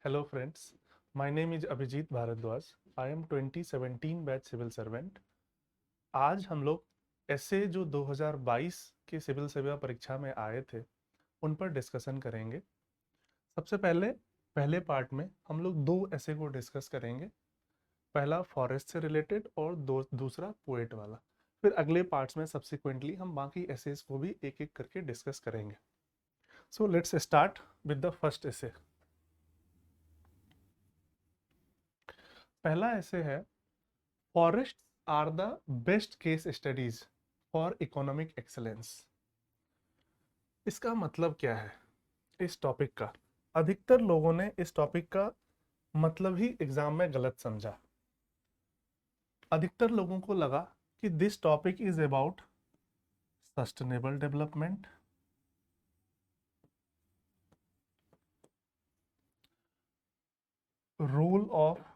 Hello friends, my name is Abhijeet Bhardwaj. I am 2017 batch civil servant. आज हम लोग ऐसे जो 2022 के सिविल सेवा परीक्षा में आए थे उन पर डिस्कशन करेंगे. सबसे पहले पहले पार्ट में हम लोग दो ऐसे को डिस्कस करेंगे. पहला फॉरेस्ट से रिलेटेड और दूसरा पोएट वाला. फिर अगले पार्ट्स में सब्सिक्वेंटली हम बाकी एसेस को भी एक एक करके डिस्कस करेंगे. So let's start with the first essay. पहला ऐसे है, forest are the best case studies for economic excellence. इसका मतलब क्या है इस टॉपिक का? अधिकतर लोगों ने इस टॉपिक का मतलब ही एग्जाम में गलत समझा. अधिकतर लोगों को लगा कि this topic is about sustainable development, role of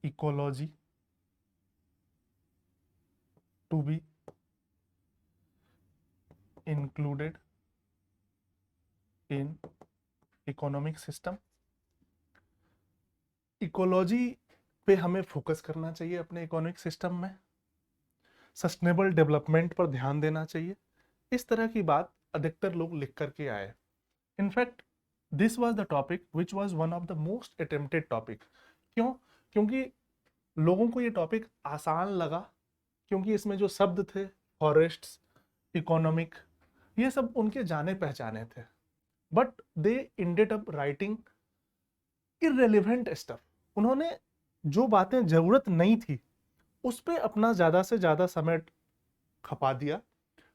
ecology to be included in economic system. Ecology पे हमें फोकस करना चाहिए अपने इकोनॉमिक सिस्टम में. सस्टेनेबल डेवलपमेंट पर ध्यान देना चाहिए. इस तरह की बात अधिकतर लोग लिख करके आए. In fact this was the topic which was one of the most attempted topic. क्यों? क्योंकि लोगों को ये टॉपिक आसान लगा, क्योंकि इसमें जो शब्द थे फॉरेस्ट्स, इकोनॉमिक, ये सब उनके जाने पहचाने थे. But they ended up writing irrelevant stuff. उन्होंने जो बातें जरूरत नहीं थी उस पे अपना ज्यादा से ज्यादा समय खपा दिया.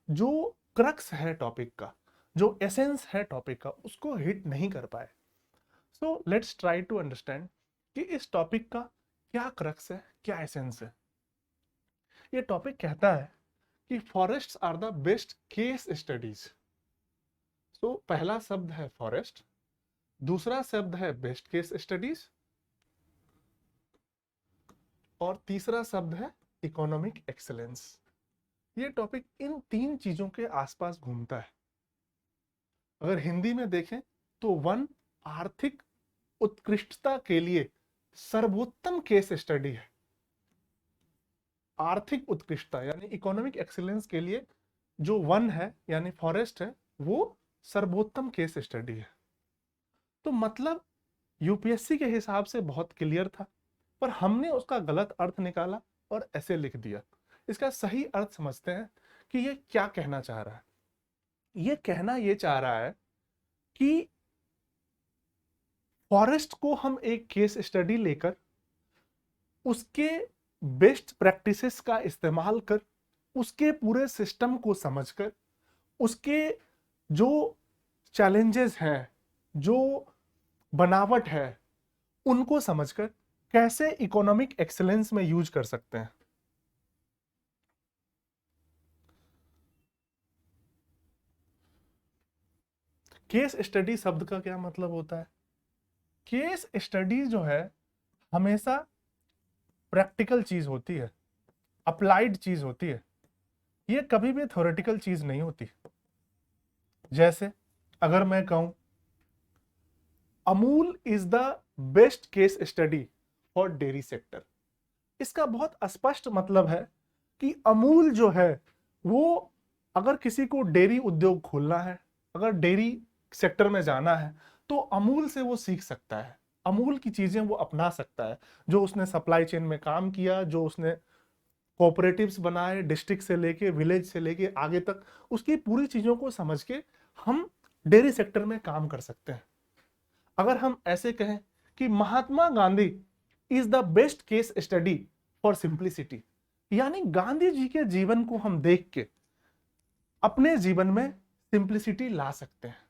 जो क्रक्स है टॉपिक का, जो एसेंस है टॉपिक का, उसको हिट नहीं कर पाए. So let's try to understand कि इस टॉपिक का क्या क्रक्स है, क्या एसेंस है. ये टॉपिक कहता है कि forests are the best case studies. So पहला शब्द है फॉरेस्ट, दूसरा शब्द है बेस्ट केस स्टडीज, और तीसरा शब्द है इकोनॉमिक एक्सेलेंस. ये टॉपिक इन तीन चीजों के आसपास घूमता है. अगर हिंदी में देखें तो वन, आर्थिक उत्कृष्टता के लिए सर्वोत्तम केस स्टडी है. आर्थिक उत्कृष्टता यानी इकोनॉमिक एक्सीलेंस के लिए जो वन है यानी फॉरेस्ट है, वो सर्वोत्तम केस स्टडी है. तो मतलब यूपीएससी के हिसाब से बहुत क्लियर था, पर हमने उसका गलत अर्थ निकाला और ऐसे लिख दिया. इसका सही अर्थ समझते हैं कि ये क्या कहना चाह रहा है. ये कहना ये चाह रहा है कि फॉरेस्ट को हम एक केस स्टडी लेकर उसके बेस्ट प्रैक्टिसेस का इस्तेमाल कर, उसके पूरे सिस्टम को समझकर, उसके जो चैलेंजेस हैं, जो बनावट है, उनको समझकर कैसे इकोनॉमिक एक्सेलेंस में यूज कर सकते हैं. केस स्टडी शब्द का क्या मतलब होता है? केस स्टडी जो है हमेशा प्रैक्टिकल चीज होती है, अप्लाइड चीज होती है. ये कभी भी थ्योरेटिकल चीज नहीं होती. जैसे अगर मैं कहूं Amul is the best case study for dairy sector, इसका बहुत स्पष्ट मतलब है कि अमूल जो है वो, अगर किसी को डेयरी उद्योग खोलना है, अगर डेयरी सेक्टर में जाना है, तो अमूल से वो सीख सकता है, अमूल की चीजें वो अपना सकता है. जो उसने सप्लाई चेन में काम किया, जो उसने कोऑपरेटिव्स बनाए, डिस्ट्रिक्ट से लेके विलेज से लेके आगे तक, उसकी पूरी चीजों को समझ के हम डेयरी सेक्टर में काम कर सकते हैं. अगर हम ऐसे कहें कि Mahatma Gandhi is the best case study for simplicity, यानी गांधी जी के जीवन को हम देख के अपने जीवन में सिंप्लिसिटी ला सकते हैं.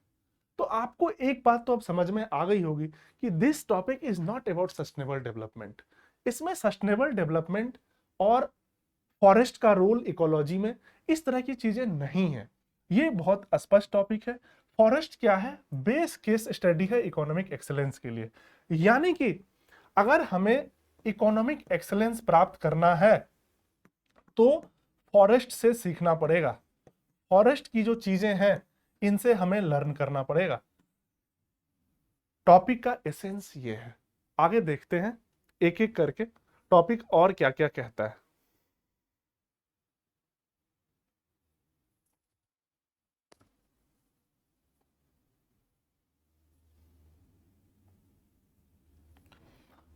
तो आपको एक बात तो अब समझ में आ गई होगी कि this topic is not about sustainable development. इसमें सस्टेनेबल डेवलपमेंट और फॉरेस्ट का रोल इकोलॉजी में, इस तरह की चीजें नहीं है. ये बहुत स्पष्ट टॉपिक है. फॉरेस्ट क्या है? बेस केस स्टडी है इकोनॉमिक एक्सेलेंस के लिए. यानी कि अगर हमें इकोनॉमिक एक्सेलेंस प्राप्त करना है तो फॉरेस्ट से सीखना पड़ेगा. फॉरेस्ट की जो चीजें हैं इनसे हमें लर्न करना पड़ेगा. टॉपिक का एसेंस ये है। आगे देखते हैं एक एक करके टॉपिक और क्या क्या कहता है।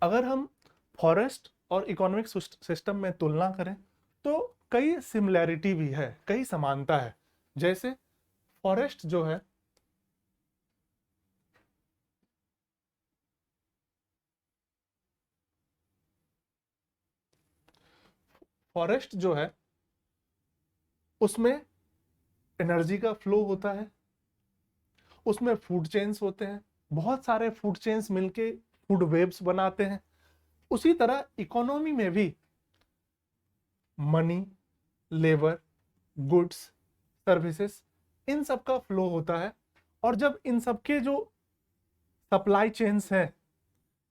अगर हम फॉरेस्ट और इकोनॉमिक सिस्टम में तुलना करें तो कई सिमिलैरिटी भी है, कई समानता है। जैसे फॉरेस्ट जो है, फॉरेस्ट जो है उसमें एनर्जी का फ्लो होता है, उसमें फूड चेन्स होते हैं, बहुत सारे फूड चेन्स मिलके फूड वेब्स बनाते हैं। उसी तरह इकोनॉमी में भी मनी, लेबर, गुड्स, सर्विसेज, इन सब का फ्लो होता है। और जब इन सब के जो सप्लाई चेन्स हैं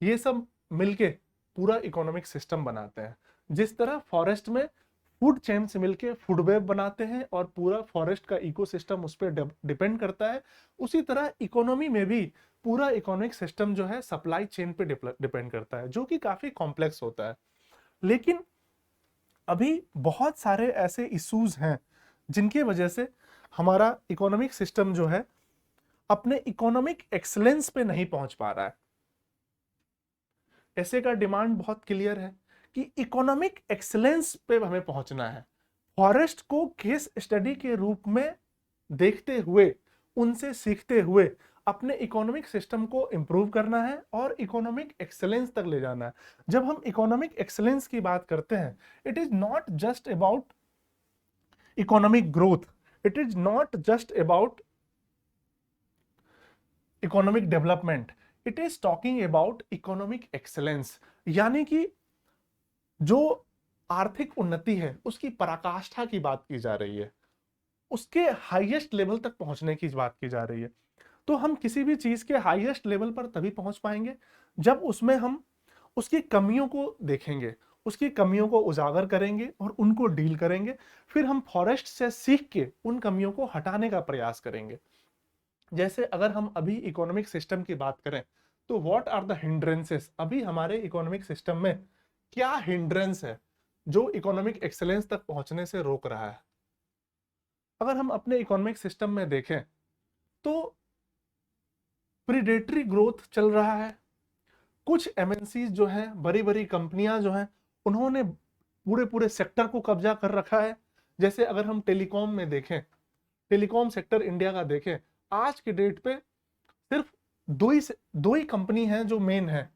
ये सब मिलके पूरा इकोनॉमिक सिस्टम बनाते हैं। जिस तरह फॉरेस्ट में फूड चेन से मिलके फूड वेब बनाते हैं और पूरा फॉरेस्ट का इकोसिस्टम उस पर डिपेंड करता है, उसी तरह इकोनॉमी में भी पूरा इकोनॉमिक सिस्टम जो है सप्लाई चेन पे डिपेंड करता है, जो कि काफी कॉम्प्लेक्स होता है। लेकिन अभी बहुत सारे ऐसे इश्यूज हैं जिनकी वजह से हमारा इकोनॉमिक सिस्टम जो है अपने इकोनॉमिक एक्सलेंस पे नहीं पहुंच पा रहा है। ऐसे का डिमांड बहुत क्लियर है कि इकोनॉमिक एक्सलेंस पे हमें पहुंचना है। फॉरेस्ट को केस स्टडी के रूप में देखते हुए, उनसे सीखते हुए अपने इकोनॉमिक सिस्टम को इंप्रूव करना है और इकोनॉमिक एक्सेलेंस तक ले जाना है। जब हम इकोनॉमिक एक्सेलेंस की बात करते हैं, it is not just about economic growth, it is not just about economic development, it is talking about economic excellence. यानी कि जो आर्थिक उन्नति है उसकी पराकाष्ठा की बात की जा रही है, उसके हाईएस्ट लेवल तक पहुंचने की बात की जा रही है। तो हम किसी भी चीज के हाईएस्ट लेवल पर तभी पहुंच पाएंगे जब उसमें हम उसकी कमियों को देखेंगे, उसकी कमियों को उजागर करेंगे और उनको डील करेंगे। फिर हम फॉरेस्ट से सीख के उन कमियों को हटाने का प्रयास करेंगे। जैसे अगर हम अभी इकोनॉमिक सिस्टम की बात करें तो व्हाट आर द हिंड्रेंसेस, अभी हमारे इकोनॉमिक सिस्टम में क्या हिंड्रेंस है जो इकोनॉमिक एक्सेलेंस तक पहुंचने से रोक रहा है। अगर हम अपने इकोनॉमिक सिस्टम में देखें तो प्रीडेटरी ग्रोथ चल रहा है। कुछ एमएनसीज जो हैं, बड़ी बड़ी कंपनियां जो हैं, उन्होंने पूरे पूरे सेक्टर को कब्जा कर रखा है। जैसे अगर हम टेलीकॉम में देखें, टेलीकॉम सेक्टर इंडिया का देखें, आज के डेट पे सिर्फ दो ही कंपनी हैं जो मेन है,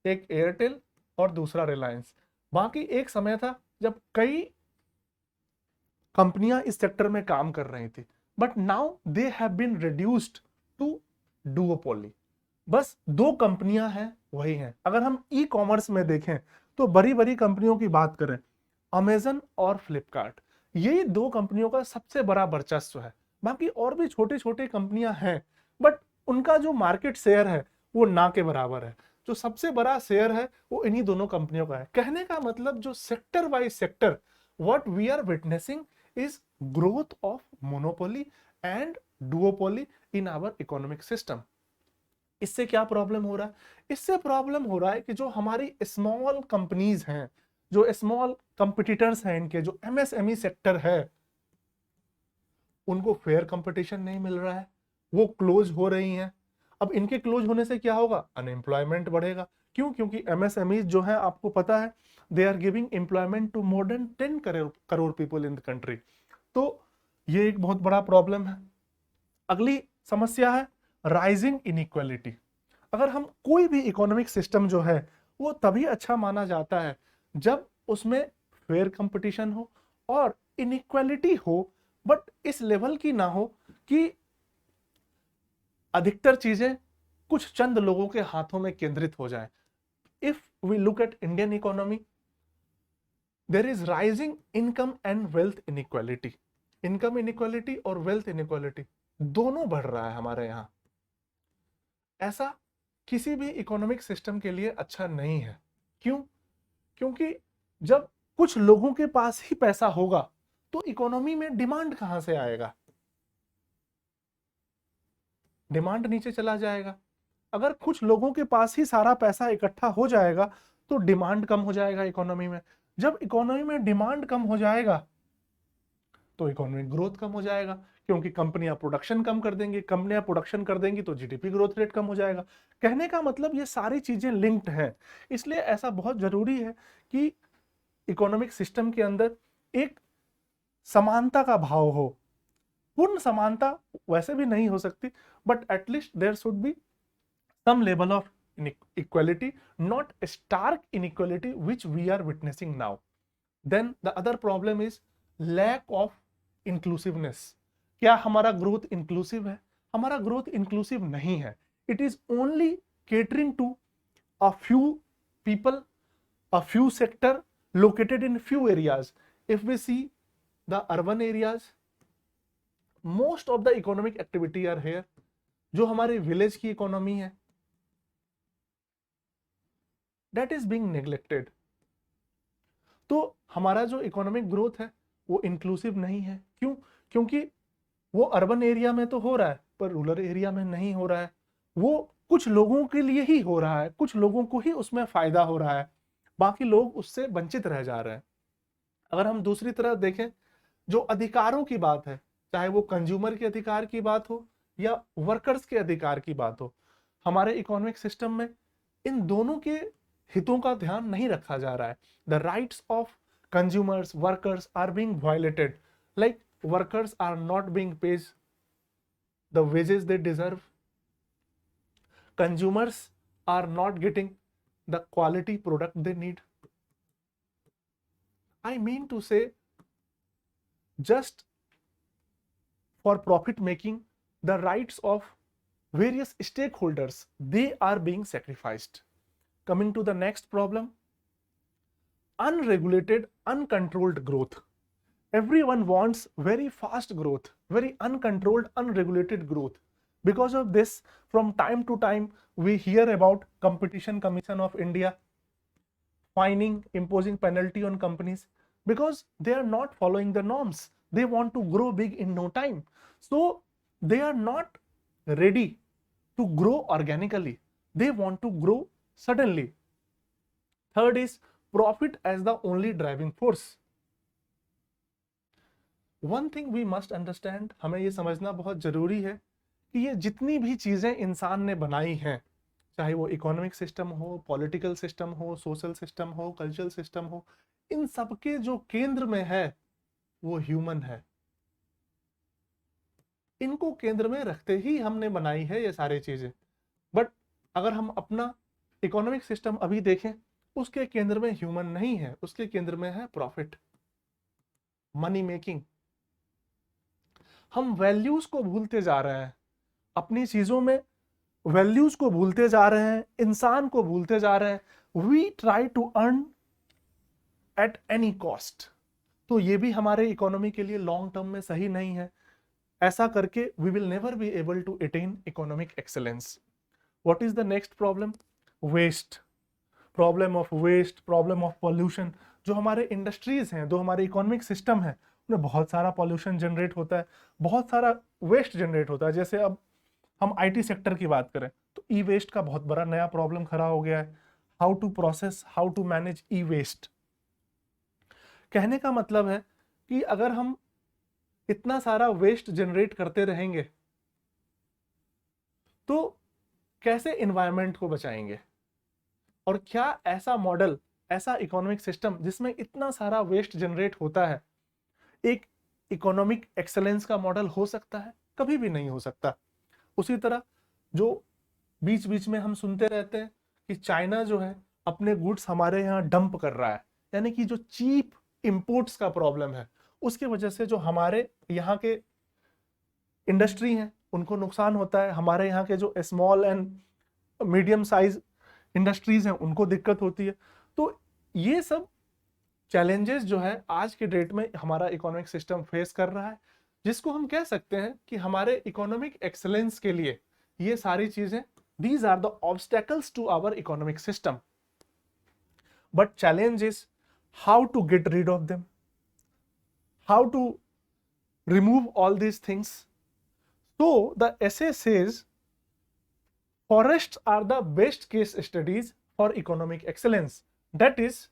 एक एयरटेल और दूसरा रिलायंस। बाकी एक समय था जब कई कंपनियां इस सेक्टर में काम कर रही थी, but now they have been reduced to duopoly. बस दो कंपनियां हैं, वही हैं। अगर हम ई कॉमर्स में देखें तो बड़ी बड़ी कंपनियों की बात करें, अमेजन और फ्लिपकार्ट, ये दो कंपनियों का सबसे बड़ा वर्चस्व है। बाकी और भी छोटे छोटे कंपनियां हैं, बट उनका जो मार्केट शेयर है वो ना के बराबर है। जो सबसे बड़ा शेयर है वो इन्हीं दोनों कंपनियों का है। कहने का मतलब जो sector by sector what we are witnessing is growth of monopoly and duopoly in our economic system. इससे क्या प्रॉब्लम हो रहा है? इससे प्रॉब्लम हो रहा है कि जो हमारी स्मॉल कंपनीज हैं, जो स्मॉल कंपटीटर्स हैं, इनके जो एमएसएमई सेक्टर है, उनको फेयर कंपटीशन नहीं मिल रहा है, वो क्लोज हो रही हैं। अब इनके क्लोज होने से क्या होगा? अनएम्प्लॉयमेंट बढ़ेगा। क्यों? क्योंकि एमएसएमई जो है, आपको पता है, they are giving employment to more than 10 crore people in the country. तो ये एक बहुत बड़ा प्रॉब्लम है। अगली समस्या है राइजिंग इनइक्वालिटी। अगर हम कोई भी इकोनॉमिक सिस्टम जो है वो तभी अच्छा माना जाता है जब उसमें फेयर कंपटीशन हो और इनइक्वालिटी हो, बट इस लेवल की ना हो कि अधिकतर चीजें कुछ चंद लोगों के हाथों में केंद्रित हो जाए। If we look at Indian economy, there is rising income and wealth inequality. Income inequality और वेल्थ इनइक्वालिटी दोनों बढ़ रहा है हमारे यहाँ। ऐसा किसी भी इकोनॉमिक सिस्टम के लिए अच्छा नहीं है। क्यों? क्योंकि जब कुछ लोगों के पास ही पैसा होगा तो इकोनॉमी में डिमांड कहां से आएगा? डिमांड नीचे चला जाएगा। अगर कुछ लोगों के पास ही सारा पैसा इकट्ठा हो जाएगा तो डिमांड कम हो जाएगा इकोनॉमी में। जब इकोनॉमी में डिमांड कम हो जाएगा तो इकोनॉमिक ग्रोथ कम हो जाएगा, क्योंकि कंपनियां प्रोडक्शन कम कर देंगी, कंपनियां प्रोडक्शन कर देंगी तो जीडीपी ग्रोथ रेट कम हो जाएगा। कहने का मतलब ये सारी चीजें लिंक्ड हैं। इसलिए ऐसा बहुत जरूरी है कि इकोनॉमिक सिस्टम के अंदर एक समानता का भाव हो। पूर्ण समानता वैसे भी नहीं हो सकती, but at least there should be some level of inequality, not a stark inequality which we are witnessing now. Then the other problem is lack of inclusiveness. क्या हमारा ग्रोथ इंक्लूसिव है? हमारा ग्रोथ इंक्लूसिव नहीं है। It is only catering to a few people, a few sector located in few areas. If we see the urban areas, most of the economic activity are here. जो हमारे village की economy है, that is being neglected. तो हमारा जो economic growth है वो inclusive नहीं है। क्यों? क्योंकि वो अर्बन एरिया में तो हो रहा है पर रूरल एरिया में नहीं हो रहा है। वो कुछ लोगों के लिए ही हो रहा है, कुछ लोगों को ही उसमें फायदा हो रहा है, बाकी लोग उससे वंचित रह जा रहे हैं। अगर हम दूसरी तरफ देखें, जो अधिकारों की बात है, चाहे वो कंज्यूमर के अधिकार की बात हो या वर्कर्स के अधिकार की बात हो, हमारे इकोनॉमिक सिस्टम में इन दोनों के हितों का ध्यान नहीं रखा जा रहा है। The rights of consumers, workers are being violated, like workers are not being paid the wages they deserve, consumers are not getting the quality product they need. I mean to say, just for profit making, the rights of various stakeholders, they are being sacrificed. Coming to the next problem, unregulated, uncontrolled growth. Everyone wants very fast growth, very uncontrolled, unregulated growth. Because of this, from time to time, we hear about Competition Commission of India fining, imposing penalty on companies because they are not following the norms. They want to grow big in no time. So they are not ready to grow organically. They want to grow suddenly. Third is profit as the only driving force. One thing we must understand, हमें ये समझना बहुत जरूरी है कि ये जितनी भी चीजें इंसान ने बनाई हैं, चाहे वो इकोनॉमिक सिस्टम हो, पॉलिटिकल सिस्टम हो, सोशल सिस्टम हो, कल्चरल सिस्टम हो, इन सबके जो केंद्र में है वो ह्यूमन है। इनको केंद्र में रखते ही हमने बनाई है ये सारी चीजें। बट अगर हम अपना इकोनॉमिक सिस्टम अभी देखें, उसके केंद्र में ह्यूमन नहीं है, उसके केंद्र में है प्रॉफिट, मनी मेकिंग। हम वैल्यूज को भूलते जा रहे हैं, अपनी चीजों में वैल्यूज को भूलते जा रहे हैं, इंसान को भूलते जा रहे हैं। We try to earn at any cost. तो ये भी हमारे इकोनॉमी के लिए लॉन्ग टर्म में सही नहीं है। ऐसा करके we will never be able to attain economic excellence. What is the next problem? Waste. Problem of waste, problem of pollution. जो हमारे इंडस्ट्रीज हैं, जो हमारे इकोनॉमिक सिस्टम है, उनमें बहुत सारा पॉल्यूशन जनरेट होता है, बहुत सारा वेस्ट जनरेट होता है। जैसे अब हम आईटी सेक्टर की बात करें तो ई वेस्ट का बहुत बड़ा नया प्रॉब्लम खड़ा हो गया है। How to process, how to manage e waste. कहने का मतलब है कि अगर हम इतना सारा वेस्ट जनरेट करते रहेंगे तो कैसे एनवायरनमेंट को बचाएंगे? और क्या ऐसा मॉडल, ऐसा इकोनॉमिक सिस्टम जिसमें इतना सारा वेस्ट जनरेट होता है, एक इकोनॉमिक एक्सेलेंस का मॉडल हो सकता है? कभी भी नहीं हो सकता। उसी तरह जो बीच बीच में हम सुनते रहते हैं कि चाइना जो है अपने गुड्स हमारे यहाँ डंप कर रहा है, यानी कि जो चीप इंपोर्ट्स का प्रॉब्लम है, उसकी वजह से जो हमारे यहाँ के इंडस्ट्री हैं उनको नुकसान होता है। हमारे यहाँ के जो small and medium size industries हैं उनको दिक्कत होती है। तो ये सब चैलेंजेस जो है आज के डेट में हमारा इकोनॉमिक सिस्टम फेस कर रहा है, जिसको हम कह सकते हैं कि हमारे इकोनॉमिक एक्सेलेंस के लिए ये सारी चीजें, these are the obstacles to our economic system. But challenge is how to get rid of them, how to remove all these things. So the essay says, forests are the best case studies for economic excellence. That is,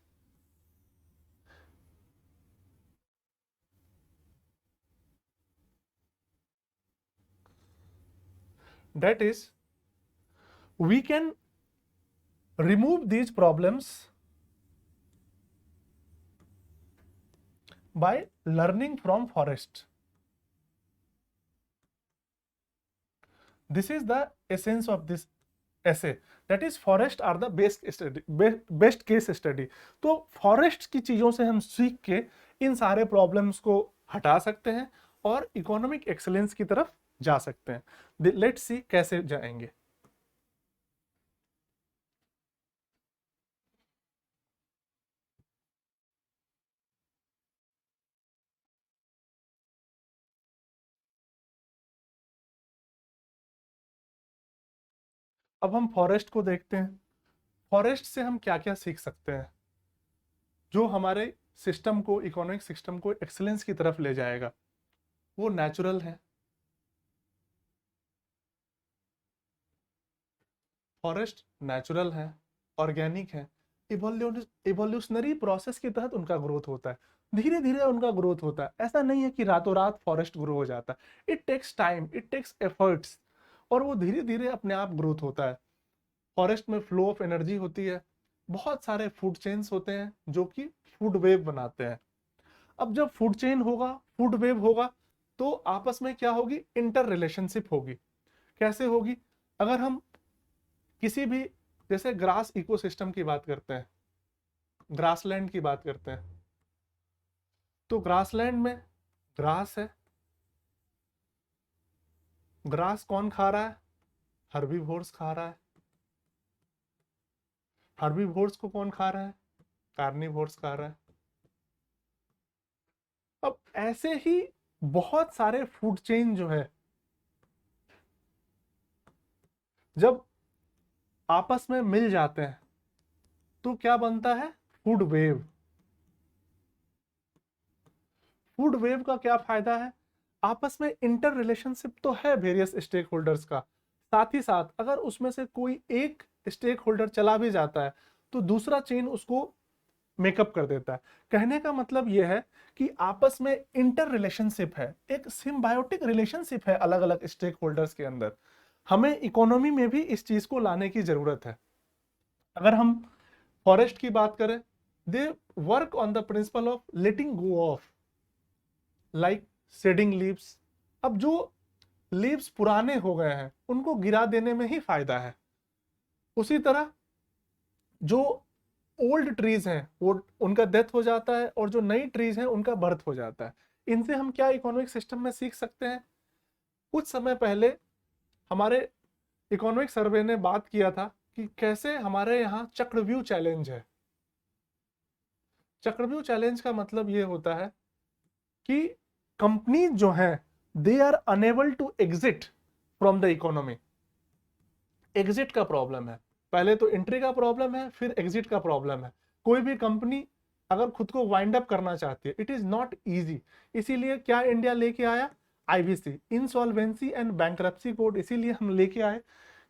that is, we can remove these problems by learning from forest. This is the essence of this essay. That is, forest are the best case study. तो forest की चीजों से हम सीख के इन सारे problems को हटा सकते हैं और इकोनॉमिक एक्सेलेंस की तरफ जा सकते हैं. लेट्स सी कैसे जाएंगे. अब हम फॉरेस्ट को देखते हैं. फॉरेस्ट से हम क्या क्या सीख सकते हैं जो हमारे सिस्टम को, इकोनॉमिक सिस्टम को एक्सेलेंस की तरफ ले जाएगा. वो नेचुरल है. फॉरेस्ट नेचुरल है, ऑर्गेनिक है, इवोल्यूशनरी प्रोसेस के तहत उनका ग्रोथ होता है. धीरे धीरे उनका ग्रोथ होता है. ऐसा नहीं है कि रातों रात फॉरेस्ट ग्रो हो जाता है. It takes time, it takes efforts, और वो धीरे धीरे अपने आप ग्रोथ होता है. फॉरेस्ट में फ्लो ऑफ एनर्जी होती है. बहुत सारे फूड चेन्स होते हैं जो कि फूड वेव बनाते हैं. अब जब फूड चेन होगा, फूड वेव होगा, तो आपस में क्या होगी? इंटर रिलेशनशिप होगी. कैसे होगी? अगर हम किसी भी, जैसे ग्रास इकोसिस्टम की बात करते हैं, ग्रासलैंड की बात करते हैं, तो ग्रासलैंड में ग्रास है. ग्रास कौन खा रहा है? हर्बीवोर्स खा रहा है. हर्बीवोर्स को कौन खा रहा है? कार्निवोर्स खा रहा है. अब ऐसे ही बहुत सारे फूड चेन जो है, जब आपस में मिल जाते हैं तो क्या बनता है? Food web. फूड वेव का क्या फायदा है? आपस में इंटर रिलेशनशिप तो है वेरियस स्टेक होल्डर्स का. साथ ही साथ अगर उसमें से कोई एक स्टेक होल्डर चला भी जाता है तो दूसरा चेन उसको मेकअप कर देता है. कहने का मतलब यह है कि आपस में इंटर रिलेशनशिप है, एक सिम्बायोटिक रिलेशनशिप है अलग अलग स्टेक होल्डर्स के अंदर. हमें इकोनॉमी में भी इस चीज को लाने की जरूरत है. अगर हम फॉरेस्ट की बात करें, they work on the principle of letting go of, like shedding leaves. अब जो लीव्स पुराने हो गए हैं उनको गिरा देने में ही फायदा है. उसी तरह जो ओल्ड ट्रीज हैं वो, उनका डेथ हो जाता है, और जो नई ट्रीज हैं उनका बर्थ हो जाता है. इनसे हम क्या इकोनॉमिक सिस्टम में सीख सकते हैं? कुछ समय पहले हमारे इकोनॉमिक सर्वे ने बात किया था कि कैसे हमारे यहाँ चक्रव्यूह चैलेंज है. चक्रव्यूह चैलेंज का मतलब ये होता है कि कंपनीज जो हैं, they are unable to exit from the economy. Exit का प्रॉब्लम है. पहले तो एंट्री का प्रॉब्लम है, फिर एग्जिट का प्रॉब्लम है. कोई भी कंपनी अगर खुद को वाइंड अप करना चाहती है, इट इज नॉट इजी. इसीलिए क्या इंडिया लेके आया? IBC, insolvency and bankruptcy code. इसीलिए हम लेके आए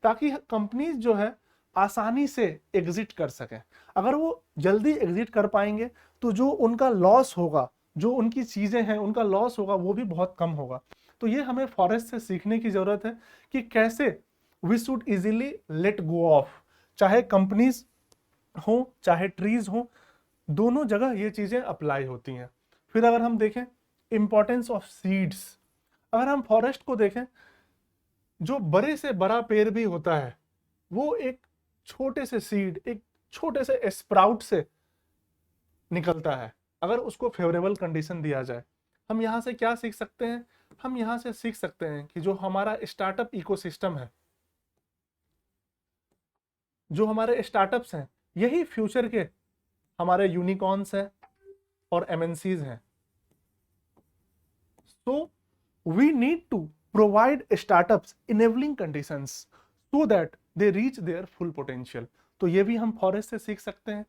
ताकि कंपनीज जो है आसानी से एग्जिट कर सकें. अगर वो जल्दी एग्जिट कर पाएंगे तो जो उनका लॉस होगा, जो उनकी चीजें हैं उनका लॉस होगा, वो भी बहुत कम होगा. तो ये हमें फॉरेस्ट से सीखने की जरूरत है कि कैसे we should easily let go of. चाहे कंपनीज हो, चाहे ट्रीज हो, दोनों जगह ये चीजें अप्लाई होती हैं. फिर अगर हम देखें इंपॉर्टेंस ऑफ सीड्स, अगर हम फॉरेस्ट को देखें, जो बड़े से बड़ा पेड़ भी होता है वो एक छोटे से सीड, एक छोटे से स्प्राउट से निकलता है, अगर उसको फेवरेबल कंडीशन दिया जाए. हम यहाँ से क्या सीख सकते हैं? हम यहाँ से सीख सकते हैं कि जो हमारा स्टार्टअप इकोसिस्टम है, जो हमारे स्टार्टअप्स हैं, यही फ्यूचर के हमारे यूनिकॉर्न्स हैं और एमएनसीज हैं. So we need to provide startups enabling conditions so that they reach their full potential. तो ये भी हम फॉरेस्ट से सीख सकते हैं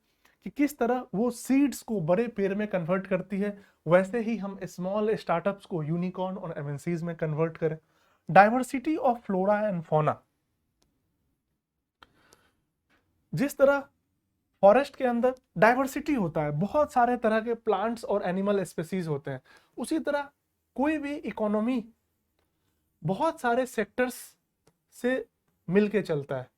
कि किस तरह वो सीड्स को बड़े पेड़ में कन्वर्ट करती है, वैसे ही हम स्मॉल स्टार्टअप्स को यूनिकॉर्न और एमएनसीज में कन्वर्ट करें. Diversity of flora and fauna. जिस तरह फॉरेस्ट के अंदर डाइवर्सिटी होता है, बहुत सारे तरह के प्लांट्स और एनिमल स्पीसीज होते हैं, उसी तरह कोई भी इकोनॉमी बहुत सारे सेक्टर्स से मिलके चलता है।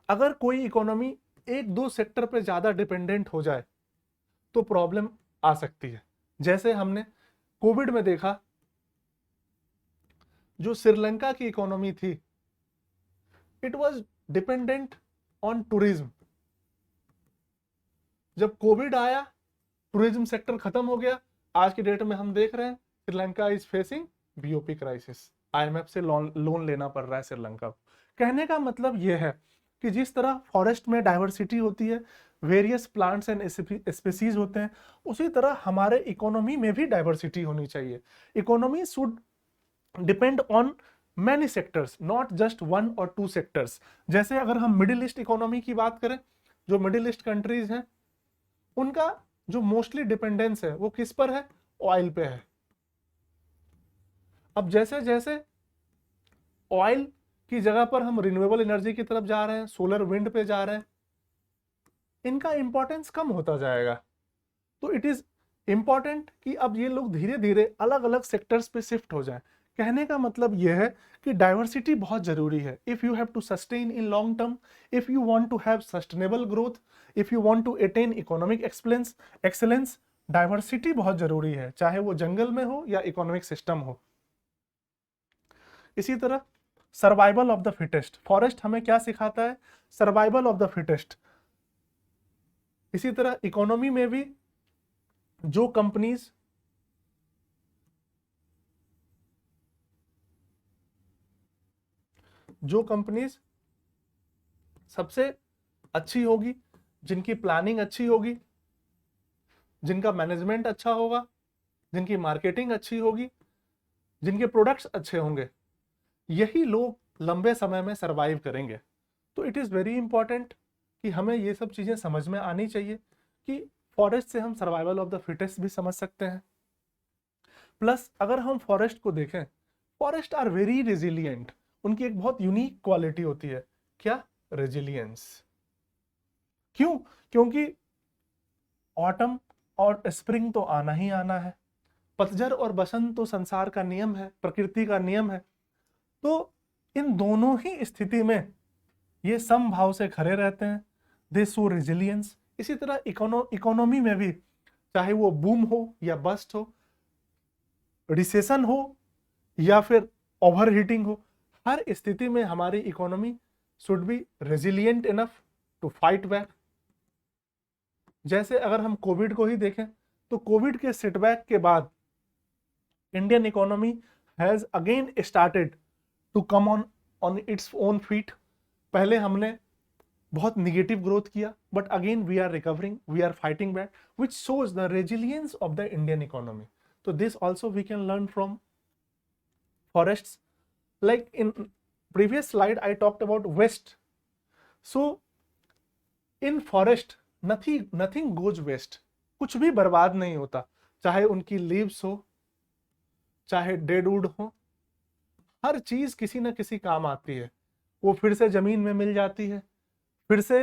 अगर कोई इकोनॉमी एक दो सेक्टर पे ज्यादा डिपेंडेंट हो जाए तो प्रॉब्लम आ सकती है। जैसे हमने कोविड में देखा, जो श्रीलंका की इकोनॉमी थी, it was dependent on tourism. जब कोविड आया, टूरिज्म सेक्टर खत्म हो गया। आज की डेट में हम देख रहे हैं Sri Lanka is facing BOP crisis, IMF से लोन लेना पड़ रहा है श्रीलंका को। कहने का मतलब यह है कि जिस तरह फॉरेस्ट में डाइवर्सिटी होती है, वेरियस प्लांट्स एंड स्पीसीज होते हैं, उसी तरह हमारे इकोनॉमी में भी डाइवर्सिटी होनी चाहिए। Economy should depend on many sectors, not just one और टू सेक्टर्स। जैसे अगर हम मिडिल ईस्ट इकोनॉमी की बात करें, जो मिडिल ईस्ट कंट्रीज हैं, उनका जो मोस्टली डिपेंडेंस है वो किस पर है? ऑयल पे है। अब जैसे जैसे ऑयल की जगह पर हम रिन्यूएबल एनर्जी की तरफ जा रहे हैं, सोलर विंड पे जा रहे हैं, इनका इंपॉर्टेंस कम होता जाएगा। तो इट इज इंपॉर्टेंट कि अब ये लोग धीरे धीरे अलग अलग सेक्टर्स पे शिफ्ट हो जाएं। कहने का मतलब यह है कि डाइवर्सिटी बहुत जरूरी है। If you have to sustain in long term, if you want to have sustainable growth, if you want to attain economic excellence, diversity बहुत जरूरी है, चाहे वो जंगल में हो या इकोनॉमिक सिस्टम हो। इसी तरह survival of the fittest, forest हमें क्या सिखाता है? Survival of the fittest. इसी तरह इकोनॉमी में भी जो कंपनीज सबसे अच्छी होगी, जिनकी प्लानिंग अच्छी होगी, जिनका मैनेजमेंट अच्छा होगा, जिनकी मार्केटिंग अच्छी होगी, जिनके प्रोडक्ट्स अच्छे होंगे, यही लोग लंबे समय में सरवाइव करेंगे। तो इट इज़ वेरी इंपॉर्टेंट कि हमें ये सब चीज़ें समझ में आनी चाहिए कि फॉरेस्ट से हम सर्वाइवल ऑफ द फिटेस्ट भी समझ सकते हैं। प्लस अगर हम फॉरेस्ट को देखें, फॉरेस्ट आर वेरी रेजिलियंट। उनकी एक बहुत यूनिक क्वालिटी होती है, क्या? रेजिलियंस। क्यों? क्योंकि ऑटम और स्प्रिंग तो आना ही आना है, पतझड़ और बसंत तो संसार का नियम है, प्रकृति का नियम है। तो इन दोनों ही स्थिति में ये समभाव से खड़े रहते हैं, दे शो रेजिलियंस। इसी तरह इकोनॉमी में भी, चाहे वो बूम हो या बस्ट हो, रिसेशन हो या फिर ओवर हीटिंग हो, हर स्थिति में हमारी economy should be resilient enough to fight back. जैसे अगर हम कोविड को ही देखें, तो कोविड के सेटबैक के बाद Indian economy has again started to come on its own feet. पहले हमने बहुत निगेटिव ग्रोथ किया, but again we are recovering, we are fighting back, which shows the resilience of the Indian economy. So this also we can learn from forests. Like in previous slide I talked about waste. So in forest nothing goes waste. कुछ भी बर्बाद नहीं होता, चाहे उनकी leaves हो, चाहे dead would हो, हर चीज किसी न किसी काम आती है। वो फिर से जमीन में मिल जाती है, फिर से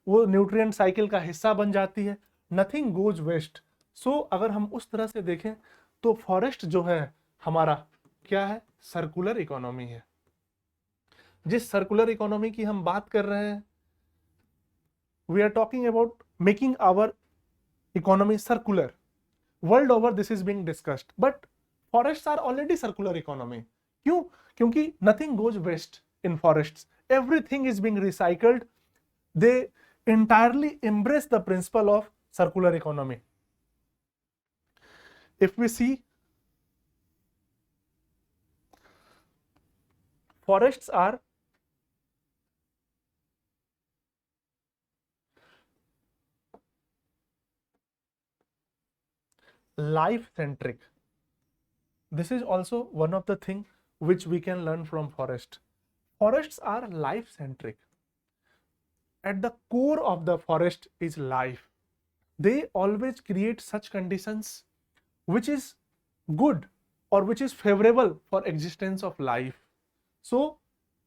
वो न्यूट्रिएंट साइकिल का हिस्सा बन जाती है। Nothing goes waste. सो अगर हम उस तरह से देखें तो फॉरेस्ट जो है हमारा क्या है? सर्कुलर इकोनॉमी है। जिस सर्कुलर इकोनॉमी की हम बात कर रहे हैं, we are talking about making our economy circular. World over this is being discussed, but forests are already circular economy. क्यों? क्योंकि nothing goes waste in forests, everything is being recycled. They entirely embrace the principle of circular economy. If we see, forests are life centric. This is also one of the things which we can learn from forest. Forests are life centric. At the core of the forest is life. They always create such conditions which is good or which is favorable for existence of life. So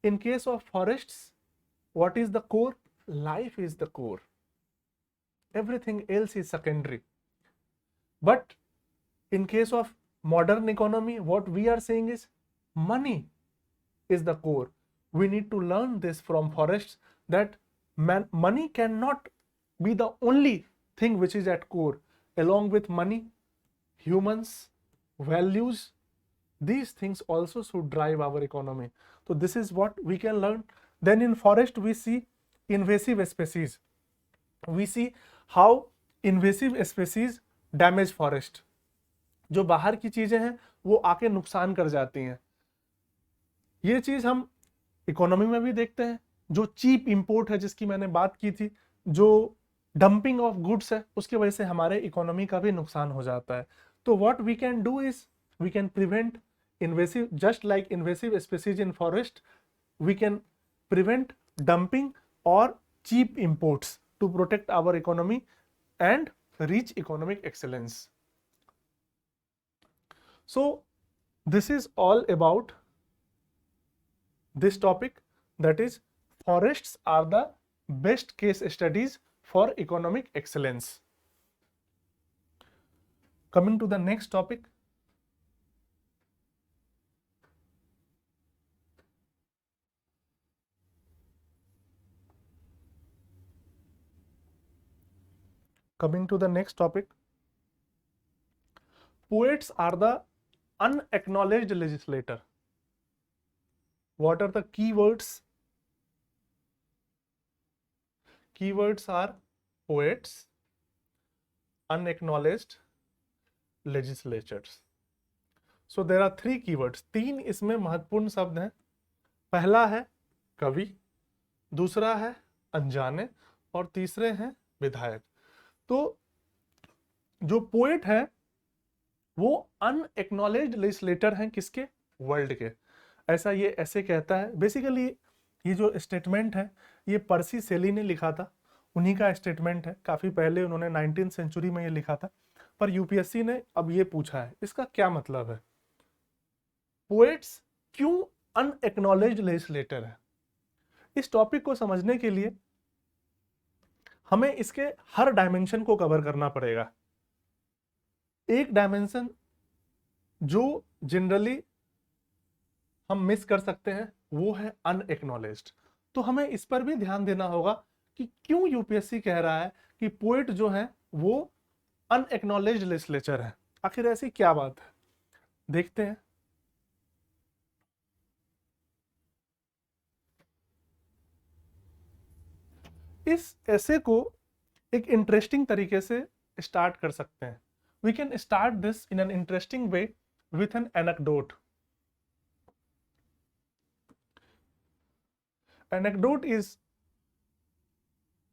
in case of forests, what is the core? Life is the core. Everything else is secondary. But in case of modern economy, what we are saying is money is the core. We need to learn this from forests, that money cannot be the only thing which is at core. Along with money, humans, values, these things also should drive our economy. So this is what we can learn. Then in forest we see invasive species. We see how invasive species damage forest. जो बाहर की चीजें हैं वो आके नुकसान कर जाती हैं. ये चीज हम इकोनॉमी में भी देखते हैं. जो चीप इंपोर्ट है जिसकी मैंने बात की थी, जो डंपिंग ऑफ गुड्स है, उसकी वजह से हमारे इकोनॉमी का भी नुकसान हो जाता है. तो what we can do is we can prevent invasive, just like invasive species in forest, we can prevent dumping or cheap imports to protect our economy and reach economic excellence. So this is all about this topic, that is forests are the best case studies for economic excellence. Coming to the next topic, poets are the unacknowledged legislator. What are the keywords? Keywords are poets, unacknowledged, legislatures. So there are three keywords. तीन इसमें महत्वपूर्ण शब्द हैं. पहला है कवि, दूसरा है अनजाने, और तीसरे हैं विधायक. तो जो पोएट है वो अनएक्नॉलेज्ड लेजिस्लेटर हैं. किसके? वर्ल्ड के. ऐसा ये ऐसे कहता है. बेसिकली ये जो स्टेटमेंट है ये पर्सी शेली ने लिखा था, उन्हीं का स्टेटमेंट है. काफी पहले उन्होंने 19th सेंचुरी में ये लिखा था, पर यूपीएससी ने अब ये पूछा है. इसका क्या मतलब है? पोएट्स क्यों अनएक्नॉलेज्ड लेजिस्लेटर है? इस टॉपिक को समझने के लिए हमें इसके हर डायमेंशन को कवर करना पड़ेगा. एक डायमेंशन जो जनरली हम मिस कर सकते हैं वो है अनएक्नॉलेज्ड. तो हमें इस पर भी ध्यान देना होगा कि क्यों यूपीएससी कह रहा है कि पोएट जो है वो अनएक्नॉलेज्ड लेजिस्लेचर है. आखिर ऐसी क्या बात है, देखते हैं. इस ऐसे को एक इंटरेस्टिंग तरीके से स्टार्ट कर सकते हैं. We can start this in an interesting way with an anecdote. Anecdote is,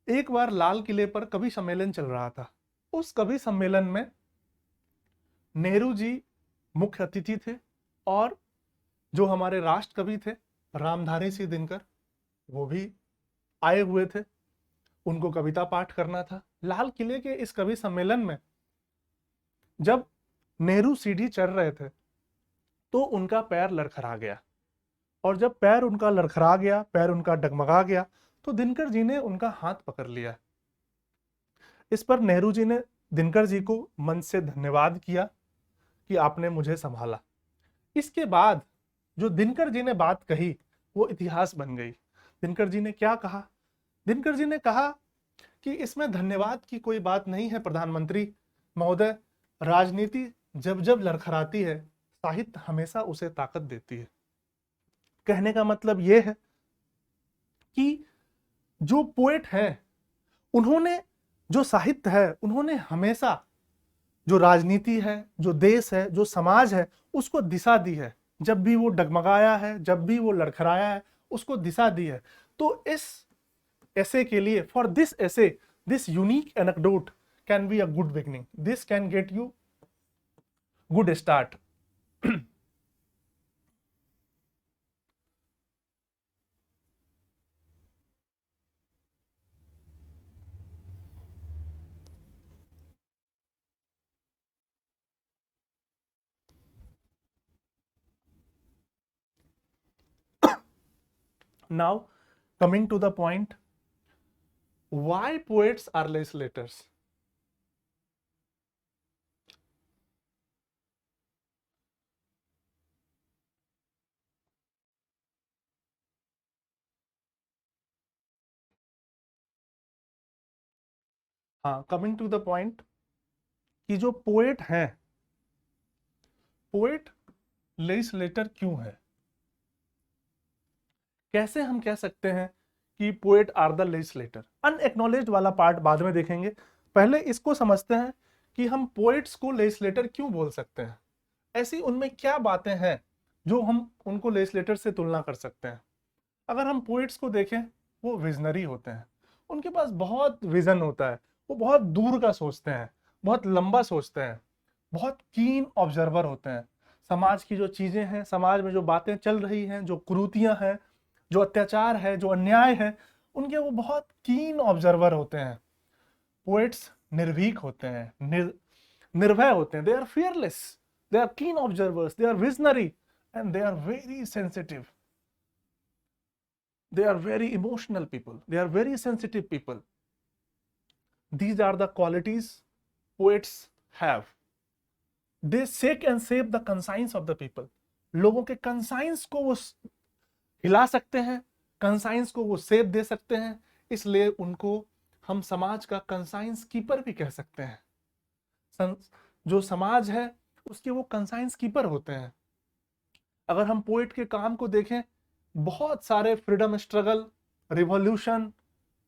एक बार लाल किले पर कवि सम्मेलन चल रहा था. उस कवि सम्मेलन में नेहरू जी मुख्य अतिथि थे, और जो हमारे राष्ट्र कवि थे रामधारी सिंह दिनकर, वो भी आए हुए थे. उनको कविता पाठ करना था. लाल किले के इस कवि सम्मेलन में जब नेहरू सीढ़ी चढ़ रहे थे तो उनका पैर लड़खड़ा गया, और जब पैर उनका लड़खड़ा गया, पैर उनका डगमगा गया, तो दिनकर जी ने उनका हाथ पकड़ लिया. इस पर नेहरू जी ने दिनकर जी को मन से धन्यवाद किया कि आपने मुझे संभाला. इसके बाद जो दिनकर जी ने बात कही वो इतिहास बन गई. दिनकर जी ने क्या कहा? दिनकर जी ने कहा कि इसमें धन्यवाद की कोई बात नहीं है प्रधानमंत्री महोदय. राजनीति जब जब लड़खड़ाती है, साहित्य हमेशा उसे ताकत देती है. कहने का मतलब यह है कि जो पोएट हैं उन्होंने, जो साहित्य है, उन्होंने हमेशा जो राजनीति है, जो देश है, जो समाज है, उसको दिशा दी है. जब भी वो डगमगाया है, जब भी वो लड़खड़ाया है, उसको दिशा दी है. तो इस ऐसे के लिए, फॉर दिस ऐसे, this unique anecdote can be a good beginning. This can get you good start. Now Coming to the point, why poets are legislators? हाँ, कमिंग टू द पॉइंट कि जो पोएट हैं, पोएट लेजिस्लेटर क्यों है? कैसे हम कह सकते हैं कि पोएट आर द लेजिस्लेटर? अनएक्नॉलेज्ड वाला पार्ट बाद में देखेंगे, पहले इसको समझते हैं कि हम पोएट्स को लेजिस्लेटर क्यों बोल सकते हैं। ऐसी उनमें क्या बातें हैं जो हम उनको लेजिस्लेटर से तुलना कर सकते हैं? अगर हम पोएट्स को देखें, वो विजनरी होते हैं, उनके पास बहुत विजन होता है, वो बहुत दूर का सोचते हैं, बहुत लंबा सोचते हैं, बहुत कीन ऑब्जर्वर होते हैं। समाज की जो चीजें हैं, समाज में जो बातें चल रही हैं, जो कुरीतियां हैं, जो अत्याचार है, जो अन्याय है, उनके वो बहुत कीन ऑब्जर्वर होते हैं। पोएट्स निर्भीक होते हैं, निर्भय होते हैं, they are fearless, they are keen observers, they are visionary and they are very sensitive. They are very emotional people, they are very sensitive people. These are the qualities poets have. They shake and shape the conscience of the people. लोगों के conscience को वो हिला सकते हैं, conscience को वो shape दे सकते हैं, इसलिए उनको हम समाज का conscience कीपर भी कह सकते हैं। जो समाज है उसके वो conscience कीपर होते हैं। अगर हम पोएट के काम को देखें, बहुत सारे freedom struggle, revolution,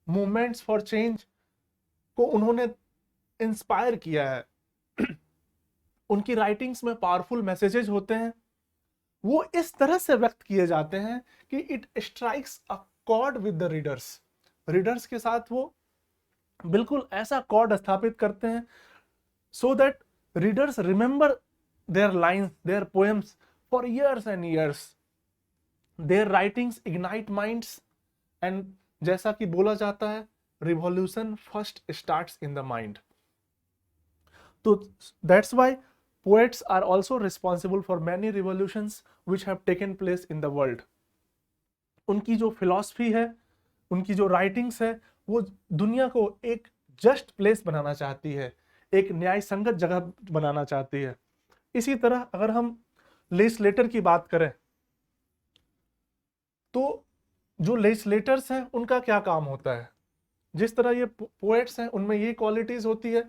movements for change को उन्होंने इंस्पायर किया है। उनकी राइटिंग्स में पावरफुल मैसेजेस होते हैं, वो इस तरह से व्यक्त किए जाते हैं कि it strikes a chord with the readers. Readers के साथ वो बिल्कुल ऐसा कॉर्ड स्थापित करते हैं, so that readers remember their lines, their poems for years and years. Their writings ignite minds, and जैसा कि बोला जाता है, revolution first starts in the mind. तो that's why poets are also responsible for many revolutions which have taken place in the world. उनकी जो philosophy है, उनकी जो writings है, वो दुनिया को एक just place बनाना चाहती है, एक न्याय संगत जगह बनाना चाहती है। इसी तरह अगर हम legislator की बात करें, तो जो लेजिस्लेटर्स हैं उनका क्या काम होता है? जिस तरह ये पोएट्स हैं उनमें ये क्वालिटीज होती है,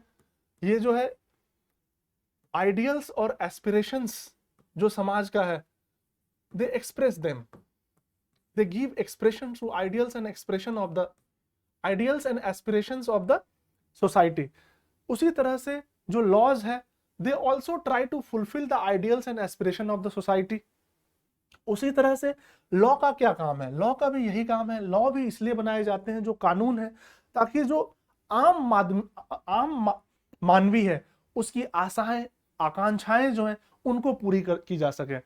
ये जो है आइडियल्स और एस्पिरेशंस जो समाज का है, they express them, they give expression to ideals and expression of the ideals and aspirations of the society. उसी तरह से जो लॉज है, they also try to fulfil the ideals and aspiration of the society. उसी तरह से law का क्या काम है? लॉ का भी यही काम है। लॉ भी इसलिए बनाए जाते हैं, जो कानून है, ताकि जो आम मानवी है उसकी आशाएं, आकांक्षाएं जो हैं उनको पूरी की जा सके।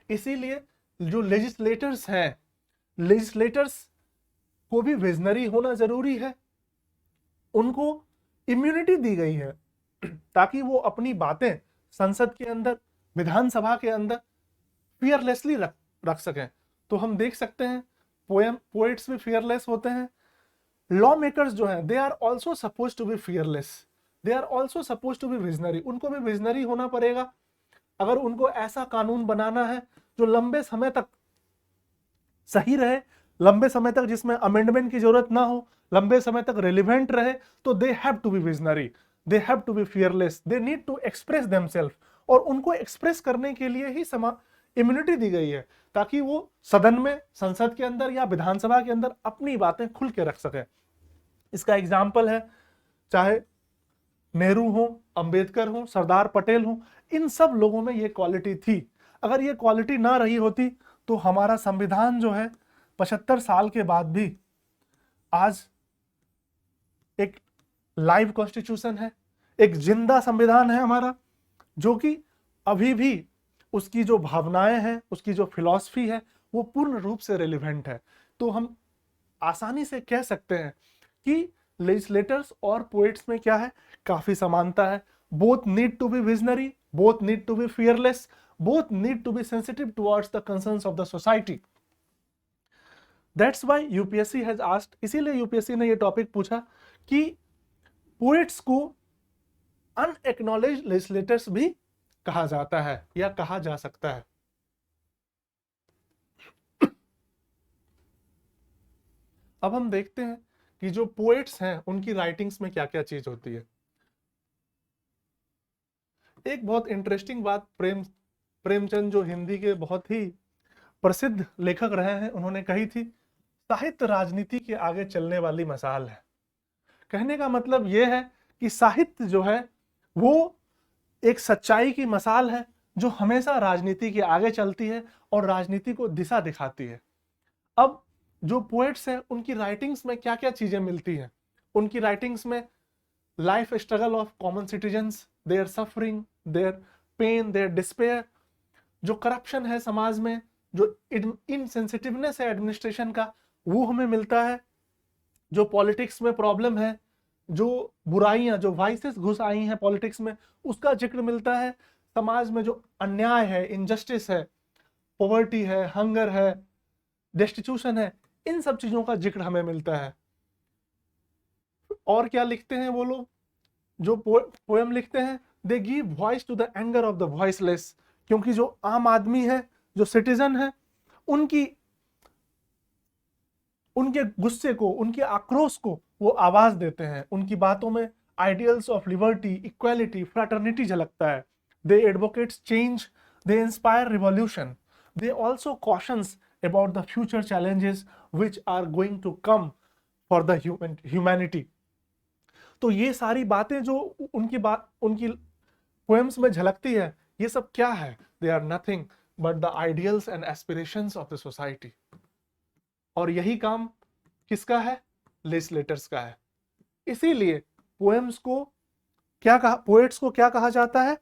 इसीलिए जो लेजिस्लेटर्स हैं, लेजिस्लेटर्स को भी विजनरी होना जरूरी है। उनको इम्यूनिटी दी गई है ताकि वो अपनी बातें संसद के अंदर, विधानसभा के अंदर फियरलेसली रख सकें। तो हम देख सकते हैं पोएट्स भी फियरलेस होते हैं। लॉ मेकर्स जो हैं, they are also suppose to be fearless, they are also suppose to be visionary. उनको भी विजनरी होना पड़ेगा अगर उनको ऐसा कानून बनाना है जो लंबे समय तक सही रहे, लंबे समय तक जिसमें अमेंडमेंट की जरूरत ना हो, लंबे समय तक रेलिवेंट रहे। तो they have to be visionary, they have to be fearless, they need to express themselves. और उनको एक्सप्रेस करने के लिए ही इम्यूनिटी दी गई है, ताकि वो सदन में, संसद के अंदर या विधानसभा के अंदर अपनी बातें खुल के रख सके। इसका एग्जाम्पल है, चाहे नेहरू हो, अंबेडकर हो, सरदार पटेल हो, इन सब लोगों में ये क्वालिटी थी। अगर ये क्वालिटी ना रही होती तो हमारा संविधान जो है 75 साल के बाद भी आज एक लाइव कॉन्स्टिट्यूशन है, एक जिंदा संविधान है हमारा, जो कि अभी भी उसकी जो भावनाएं हैं, उसकी जो फिलॉसफी है, वो पूर्ण रूप से रेलिवेंट है। तो हम आसानी से कह सकते हैं कि लेजिस्लेटर्स और पोएट्स में क्या है, काफी समानता है। Both need to be visionary, both need to be fearless, both need to be sensitive towards the concerns of the society. That's why UPSC has asked, इसीलिए यूपीएससी ने ये टॉपिक पूछा कि पोएट्स को अनएक्नॉलेज्ड लेजिस्लेटर्स भी कहा जाता है या कहा जा सकता है। अब हम देखते हैं कि जो पोएट्स हैं उनकी राइटिंग्स में क्या क्या चीज होती है। एक बहुत इंटरेस्टिंग बात प्रेमचंद जो हिंदी के बहुत ही प्रसिद्ध लेखक रहे हैं, उन्होंने कही थी, साहित्य राजनीति के आगे चलने वाली मशाल है। कहने का मतलब यह है कि साहित्य जो है वो एक सच्चाई की मशाल है जो हमेशा राजनीति के आगे चलती है और राजनीति को दिशा दिखाती है। अब जो पोएट्स हैं उनकी राइटिंग्स में क्या क्या चीजें मिलती हैं, उनकी राइटिंग्स में life struggle of common citizens, their suffering, their pain, their despair, जो करप्शन है समाज में, जो इनसेंसिटिवनेस है एडमिनिस्ट्रेशन का, वो हमें मिलता है। जो पॉलिटिक्स में प्रॉब्लम है, जो बुराइयां, जो वाइसेस घुस आई हैं पॉलिटिक्स में, उसका जिक्र मिलता है। समाज में जो अन्याय है, इनजस्टिस है, पॉवर्टी है, हंगर है, डेस्टिट्यूशन है, इन सब चीजों का जिक्र हमें मिलता है। और क्या लिखते हैं वो लोग जो पोएम लिखते हैं, they give voice to the anger of the voiceless, क्योंकि जो आम आदमी है, जो सिटीजन है, उनके गुस्से को, उनके आक्रोश को वो आवाज देते हैं। उनकी बातों में ideals of liberty, equality, fraternity झलकता है। They advocate change, they inspire revolution, they also cautions about the future challenges which are going to come for the humanity. तो ये सारी बातें जो उनकी पोएम्स में झलकती है, ये सब क्या है? They are nothing but the ideals and aspirations of the society. और यही काम किसका है? लेजिस्लेटर्स का है। इसीलिए पोएट्स को क्या कहा जाता है?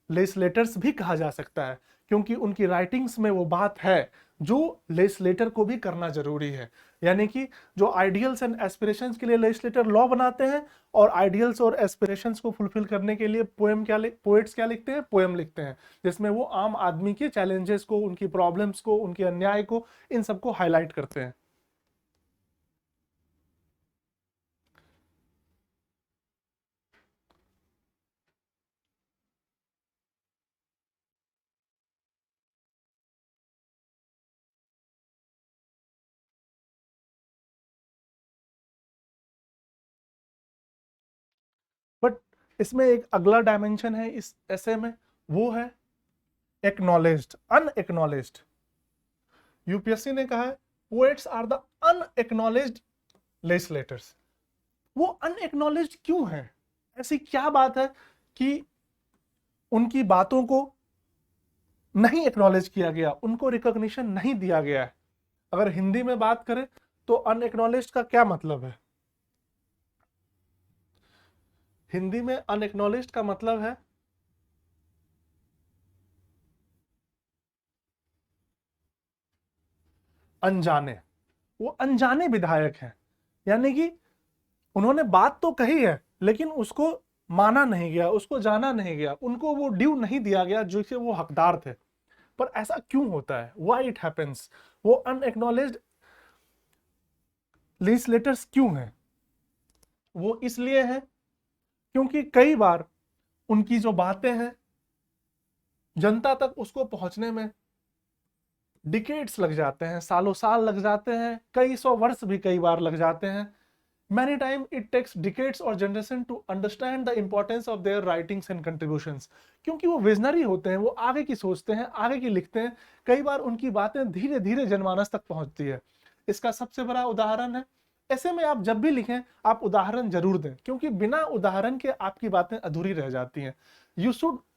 लेजिस्लेटर्स भी कहा जा सकता है, क्योंकि उनकी राइटिंग्स में वो बात है जो लेजिस्लेटर को भी करना जरूरी है। यानी कि जो आइडियल्स एंड एस्पिरेशंस के लिए लेजिस्लेटर लॉ बनाते हैं, और आइडियल्स और एस्पिरेशंस को फुलफिल करने के लिए पोएट्स क्या लिखते हैं? पोएम लिखते हैं, जिसमें वो आम आदमी के चैलेंजेस को, उनकी प्रॉब्लम्स को, उनके अन्याय को, इन सबको हाईलाइट करते हैं। बट इसमें एक अगला डायमेंशन है इस ऐसे में, वो है एक्नॉलेज्ड, अनएक्नॉलेज्ड। यूपीएससी ने कहा है पोएट्स आर द अनएक्नॉलेज्ड लेजिस्लेटर्स। वो अनएक्नॉलेज्ड क्यों है? ऐसी क्या बात है कि उनकी बातों को नहीं एक्नॉलेज किया गया, उनको रिकॉग्निशन नहीं दिया गया है? अगर हिंदी में बात करें तो अनएक्नॉलेज्ड का क्या मतलब है? हिंदी में अनएक्नॉलेज्ड का मतलब है अनजाने। वो अनजाने विधायक हैं, यानी कि उन्होंने बात तो कही है लेकिन उसको माना नहीं गया, उसको जाना नहीं गया, उनको वो ड्यू नहीं दिया गया जिसे वो हकदार थे। पर ऐसा क्यों होता है? Why it happens? वो अनएक्नॉलेज्ड लेजिस्लेटर्स क्यों हैं? वो इसलिए है क्योंकि कई बार उनकी जो बातें हैं जनता तक उसको पहुंचने में डिकेड्स लग जाते हैं, सालों साल लग जाते हैं, कई सौ वर्ष भी कई बार लग जाते हैं। Many times it takes decades or generation to understand the importance of their writings and contributions। क्योंकि वो विजनरी होते हैं, वो आगे की सोचते हैं, आगे की लिखते हैं। कई बार उनकी बातें धीरे धीरे जनमानस तक पहुंचती है। इसका सबसे बड़ा उदाहरण है, ऐसे में आप जब भी लिखें आप उदाहरण जरूर दें, क्योंकि बिना उदाहरण के आपकी बातें अधूरी रह जाती हैं।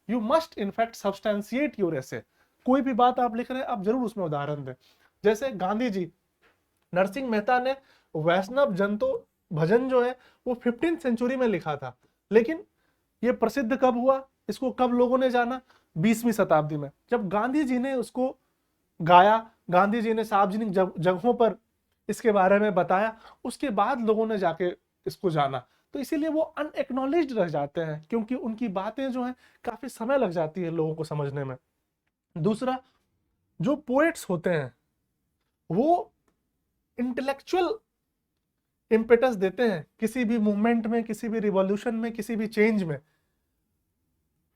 You must in fact substantiate your एसे। कोई भी बात आप लिख रहे हैं आप जरूर उसमें उदाहरण दें। जैसे गांधी जी, नरसिंह मेहता ने वैष्णव जन तो भजन जो है वो 15th सेंचुरी में लिखा था, लेकिन ये प्रसिद्ध कब हुआ, इसको कब लोगों ने जाना? 20वीं शताब्दी में, जब गांधी जी ने उसको गाया, गांधी जी ने सार्वजनिक जगहों पर इसके बारे में बताया, उसके बाद लोगों ने जाके इसको जाना। तो इसीलिए वो अनएक्नॉलेज्ड रह जाते हैं, क्योंकि उनकी बातें जो हैं काफी समय लग जाती है लोगों को समझने में। दूसरा, जो पोएट्स होते हैं वो इंटेलेक्चुअल इम्पेटस देते हैं किसी भी मूवमेंट में, किसी भी रिवॉल्यूशन में, किसी भी चेंज में।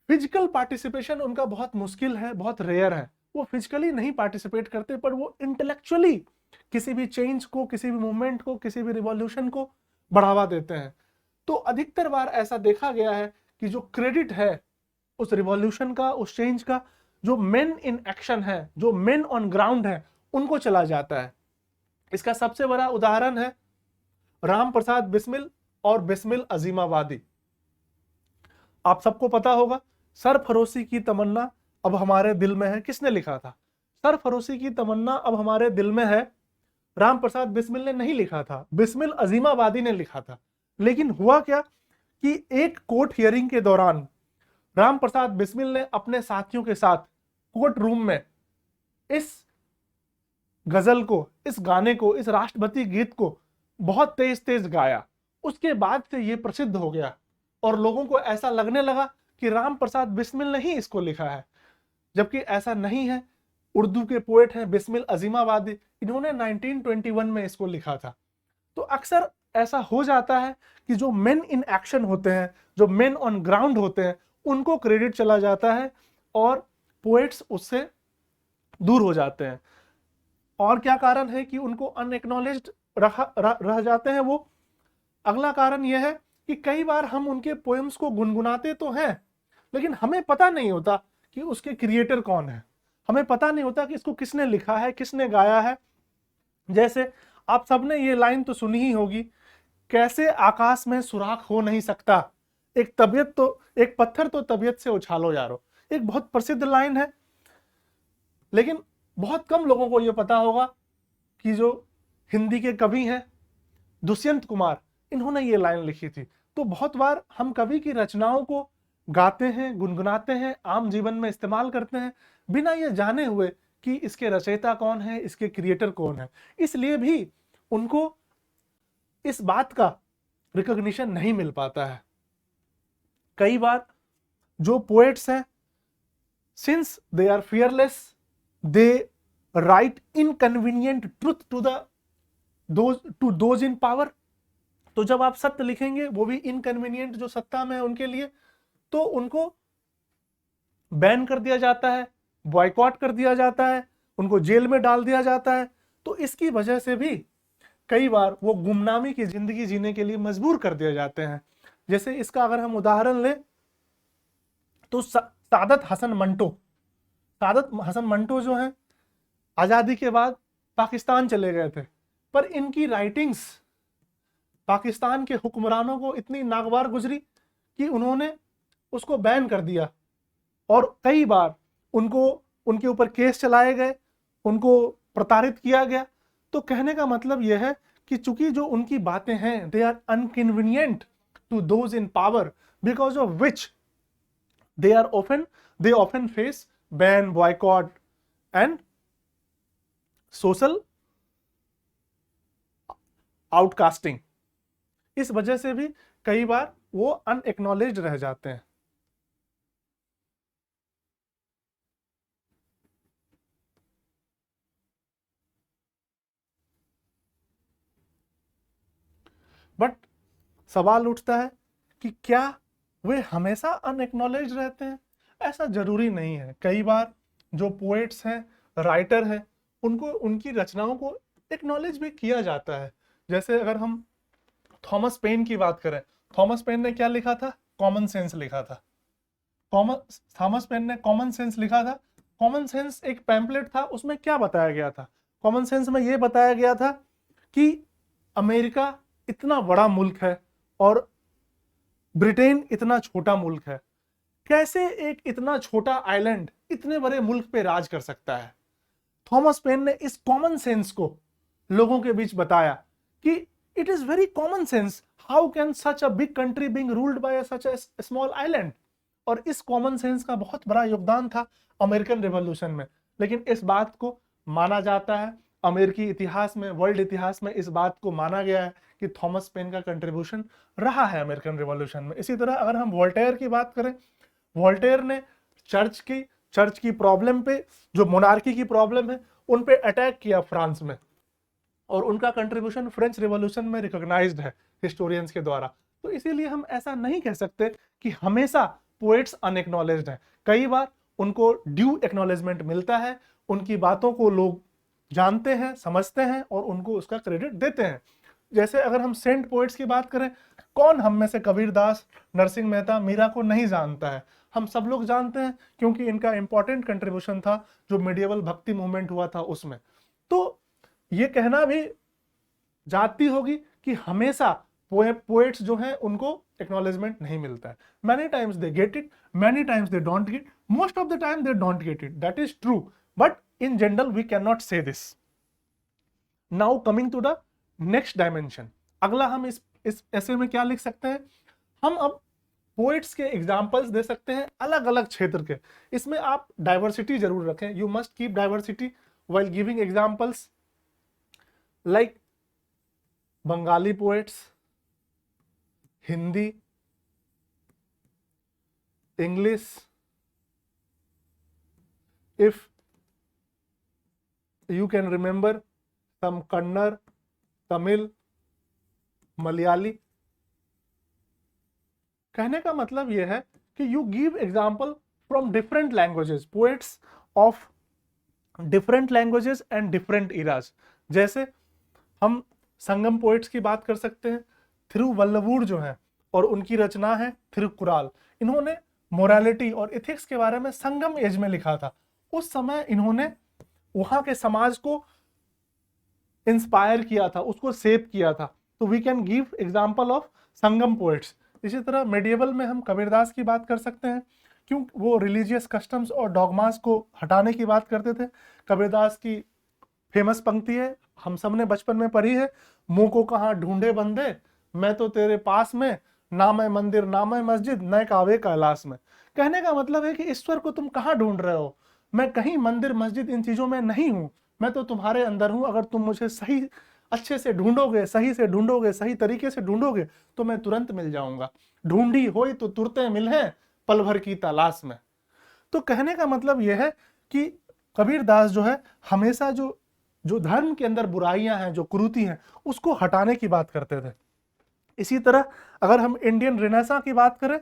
फिजिकल पार्टिसिपेशन उनका बहुत मुश्किल है, बहुत रेयर है। वो फिजिकली नहीं पार्टिसिपेट करते, पर वो इंटेलेक्चुअली किसी भी चेंज को, किसी भी मूवमेंट को, किसी भी रिवॉल्यूशन को बढ़ावा देते हैं। तो अधिकतर बार ऐसा देखा गया है कि जो क्रेडिट है उस रिवॉल्यूशन का, उस चेंज का, जो मेन इन एक्शन है, जो मेन ऑन ग्राउंड है, उनको चला जाता है। इसका सबसे बड़ा उदाहरण है राम प्रसाद बिस्मिल और बिस्मिल अजीमाबादी। आप सबको पता होगा, सरफरोशी की तमन्ना अब हमारे दिल में है, किसने लिखा था? सरफरोशी की तमन्ना अब हमारे दिल में है, राम प्रसाद बिस्मिल ने नहीं लिखा था, बिस्मिल अजीमाबादी ने लिखा था। लेकिन हुआ क्या कि एक कोर्ट हियरिंग के दौरान राम प्रसाद बिस्मिल ने अपने साथियों के साथ कोर्ट रूम में इस गजल को, इस गाने को, इस राष्ट्रभक्ति गीत को बहुत तेज तेज गाया। उसके बाद से ये प्रसिद्ध हो गया और लोगों को ऐसा लगने लगा कि राम प्रसाद बिस्मिल ने ही इसको लिखा है, जबकि ऐसा नहीं है। उर्दू के पोएट हैं बिस्मिल अजीमाबादी, इन्होंने 1921 में इसको लिखा था। तो अक्सर ऐसा हो जाता है कि जो मेन इन एक्शन होते हैं, जो मेन ऑन ग्राउंड होते हैं, उनको क्रेडिट चला जाता है और पोएट्स उससे दूर हो जाते हैं। और क्या कारण है कि उनको अनएक्नॉलेज्ड रह जाते हैं वो? अगला कारण यह है कि कई बार हम उनके पोएम्स को गुनगुनाते तो हैं, लेकिन हमें पता नहीं होता कि उसके क्रिएटर कौन है, हमें पता नहीं होता कि इसको किसने लिखा है, किसने गाया है। जैसे आप सबने ये लाइन तो सुनी ही होगी, कैसे आकाश में सुराख हो नहीं सकता, एक पत्थर तो तबीयत से उछालो यारो। एक बहुत प्रसिद्ध लाइन है, लेकिन बहुत कम लोगों को यह पता होगा कि जो हिंदी के कवि हैं दुष्यंत कुमार, इन्होंने ये लाइन लिखी थी। तो बहुत बार हम कवि की रचनाओं को गाते हैं, गुनगुनाते हैं, आम जीवन में इस्तेमाल करते हैं, बिना ये जाने हुए कि इसके रचयिता कौन है, इसके क्रिएटर कौन है। इसलिए भी उनको इस बात का रिकॉग्निशन नहीं मिल पाता है। कई बार जो पोएट्स हैं, since they are fearless, they write inconvenient truth to those in power. तो जब आप सत्य लिखेंगे, वो भी इनकन्वीनियंट जो सत्ता में है उनके लिए, तो उनको बैन कर दिया जाता है, बॉयकॉट कर दिया जाता है, उनको जेल में डाल दिया जाता है। तो इसकी वजह से भी कई बार वो गुमनामी की जिंदगी जीने के लिए मजबूर कर दिए जाते हैं। जैसे इसका अगर हम उदाहरण लें तो सादत हसन मंटो जो हैं, आजादी के बाद पाकिस्तान चले गए थे, पर इनकी राइटिंग्स पाकिस्तान के हुक्मरानों को इतनी नागवार गुजरी कि उन्होंने उसको बैन कर दिया और कई बार उनके ऊपर केस चलाए गए, उनको प्रताड़ित किया गया। तो कहने का मतलब यह है कि चूंकि जो उनकी बातें हैं, they are inconvenient to those in power, because of which they often face ban, boycott and social outcasting। इस वजह से भी कई बार वो अनएक्नॉलेज्ड रह जाते हैं। बट सवाल उठता है कि क्या वे हमेशा अनएक्नॉलेज्ड रहते हैं? ऐसा जरूरी नहीं है। कई बार जो पोएट्स हैं, राइटर हैं, उनको उनकी रचनाओं को एक्नॉलेज भी किया जाता है। जैसे अगर हम थॉमस पेन की बात करें, थॉमस पेन ने क्या लिखा था? कॉमन सेंस लिखा था। थॉमस पेन ने कॉमन सेंस लिखा था। कॉमन सेंस एक पैम्पलेट था, उसमें क्या बताया गया था? कॉमन सेंस में यह बताया गया था कि अमेरिका इतना बड़ा मुल्क है और ब्रिटेन इतना छोटा मुल्क है, कैसे एक इतना छोटा आइलैंड इतने बड़े मुल्क पे राज कर सकता है? थॉमस पेन ने इस कॉमन सेंस को लोगों के बीच बताया कि it is very common sense, how can such a big country being ruled by such a small island. और इस कॉमन सेंस का बहुत बड़ा योगदान था अमेरिकन रिवॉल्यूशन में। लेकिन इस बात को माना जाता है, अमेरिकी इतिहास में, वर्ल्ड इतिहास में इस बात को माना गया है कि थॉमस पेन का कंट्रीब्यूशन रहा है अमेरिकन रिवॉल्यूशन में। इसी तरह अगर हम वोल्टेयर की बात करें, वोल्टेयर ने चर्च की प्रॉब्लम पे, जो मोनार्की की प्रॉब्लम है, उन पे अटैक किया फ्रांस में, और उनका कंट्रीब्यूशन फ्रेंच रिवॉल्यूशन में रिकॉग्नाइज्ड है हिस्टोरियंस के द्वारा। तो इसीलिए हम ऐसा नहीं कह सकते कि हमेशा पोएट्स अनएक्नॉलेज्ड हैं। कई बार उनको ड्यू एक्नॉलेजमेंट मिलता है, उनकी बातों को लोग जानते हैं, समझते हैं और उनको उसका क्रेडिट देते हैं। जैसे अगर हम सेंट पोएट्स की बात करें, कौन हम में से कबीरदास, नरसिंह मेहता, मीरा को नहीं जानता है? हम सब लोग जानते हैं, क्योंकि इनका इंपॉर्टेंट कंट्रीब्यूशन था जो मिडिएवल भक्ति मूवमेंट हुआ था उसमें। तो ये कहना भी जाती होगी कि हमेशा पोएट्स जो हैं उनको एक्नॉलेजमेंट नहीं मिलता है। Many times they get it, many times they don't get, most of the time they don't get it, that is true, but in general we can not say this. Now coming to the next dimension, अगला हम इस ऐसे में क्या लिख सकते हैं? हम अब पोएट्स के एग्जाम्पल्स दे सकते हैं अलग अलग क्षेत्र के। इसमें आप डाइवर्सिटी जरूर रखें, you must keep diversity while giving examples, like Bengali poets, Hindi, English, if you can remember some Kannada, Tamil, Malayali। कहने का मतलब यह है कि you give example from different languages, poets of different languages and different Ira's. जैसे हम संगम poets की बात कर सकते हैं, थिरुवल्लुवर जो है और उनकी रचना है थिरुकुराल। इन्होंने मोरालिटी और इथिक्स के बारे में संगम एज में लिखा था। उस समय इन्होंने वहां के समाज को इंस्पायर किया था, उसको शेप किया था। तो we can give example of Sangam poets. इसी तरह मेडिएवल में हम कबीरदास की बात कर सकते हैं, क्यों? वो रिलीजियस कस्टम्स और डॉगमास को हटाने की बात करते थे। कबीरदास की फेमस पंक्ति है, हम सब ने बचपन में पढ़ी है, मुंह को कहाँ ढूंढे बंदे, मैं तो तेरे पास में, ना मैं मंदिर ना मैं मस्जिद, न कावे कैलाश में। कहने का मतलब है कि ईश्वर को तुम कहाँ ढूंढ रहे हो? मैं कहीं मंदिर मस्जिद इन चीजों में नहीं हूं, मैं तो तुम्हारे अंदर हूं। अगर तुम मुझे सही अच्छे से ढूंढोगे, सही से ढूंढोगे, सही तरीके से ढूंढोगे तो मैं तुरंत मिल जाऊंगा। ढूंढी होई तो तुरते मिले पल भर की तलाश में। तो कहने का मतलब यह है कि कबीरदास जो है हमेशा जो धर्म के अंदर बुराइयां हैं, जो कुरीति हैं, उसको हटाने की बात करते थे। इसी तरह अगर हम इंडियन रेनेसां की बात करें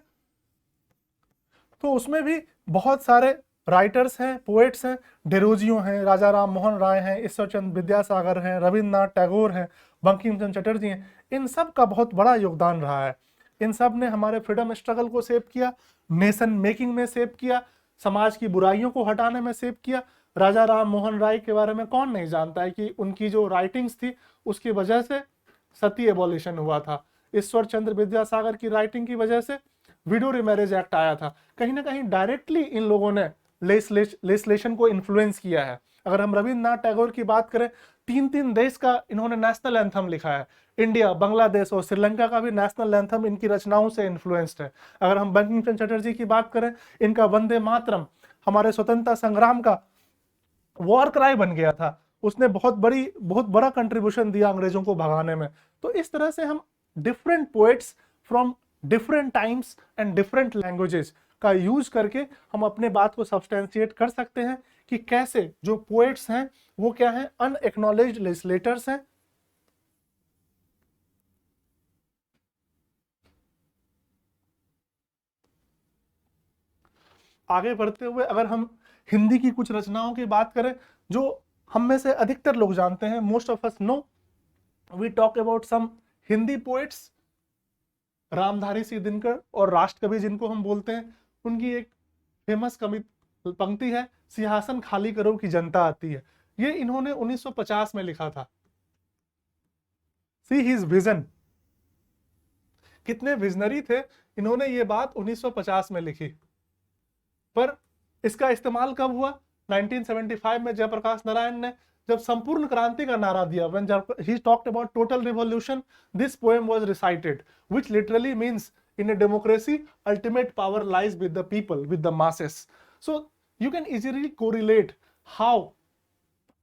तो उसमें भी बहुत सारे राइटर्स हैं, पोएट्स हैं। डेरोजियो हैं, राजा राम मोहन राय हैं, ईश्वरचंद्र विद्यासागर हैं, रविन्द्रनाथ टैगोर हैं, बंकिम चंद्र चटर्जी हैं। इन सब का बहुत बड़ा योगदान रहा है। इन सब ने हमारे फ्रीडम स्ट्रगल को शेप किया, नेशन मेकिंग में शेप किया, समाज की बुराइयों को हटाने में शेप किया। राजा राम मोहन राय के बारे में कौन नहीं जानता है कि उनकी जो राइटिंग्स थी उसकी वजह से सती एबॉलिशन हुआ था। ईश्वर चंद्र विद्यासागर की राइटिंग की वजह से विडो रिमैरेज एक्ट आया था। कहीं ना कहीं डायरेक्टली इन लोगों ने लेजिस्लेशन को इन्फ्लुएंस किया है। अगर हम रविन्द्रनाथ टैगोर की बात करें, 3 देश का इन्होंने नेशनल एंथम लिखा है। इंडिया, बांग्लादेश और श्रीलंका का भी नेशनल एंथम इनकी रचनाओं से इन्फ्लुएंस्ड है। अगर हम बंकिम चंद्र चटर्जी की बात करें, इनका वंदे मातरम हमारे स्वतंत्रता संग्राम का वॉर क्राई बन गया था। उसने बहुत बड़ा कंट्रीब्यूशन दिया अंग्रेजों को भगाने में। तो इस तरह से हम different poets from different times and different languages का यूज करके हम अपने बात को सब्सटेंशिएट कर सकते हैं कि कैसे जो पोएट्स हैं वो क्या हैं, अनएक्नॉलेज्ड लेजिस्लेटर्स हैं। आगे बढ़ते हुए अगर हम हिंदी की कुछ रचनाओं की बात करें जो हम में से अधिकतर लोग जानते हैं, most of us know, we talk about some Hindi poets. Ramdhari Singh Dinkar और राष्ट्रकवि जिनको हम बोलते हैं, उनकी एक फेमस पंक्ति है, सिंहासन खाली करो कि जनता आती है। ये इन्होंने 1950 में लिखा था। सी हिज विजन, कितने विजनरी थे। इन्होंने ये बात 1950 में लिखी, पर इसका इस्तेमाल कब हुआ? 1975 में जयप्रकाश नारायण ने जब संपूर्ण क्रांति का नारा दिया, when he talked about total revolution, this poem was recited, which literally means in a democracy ultimate power lies with the people, with the masses. So you can easily correlate how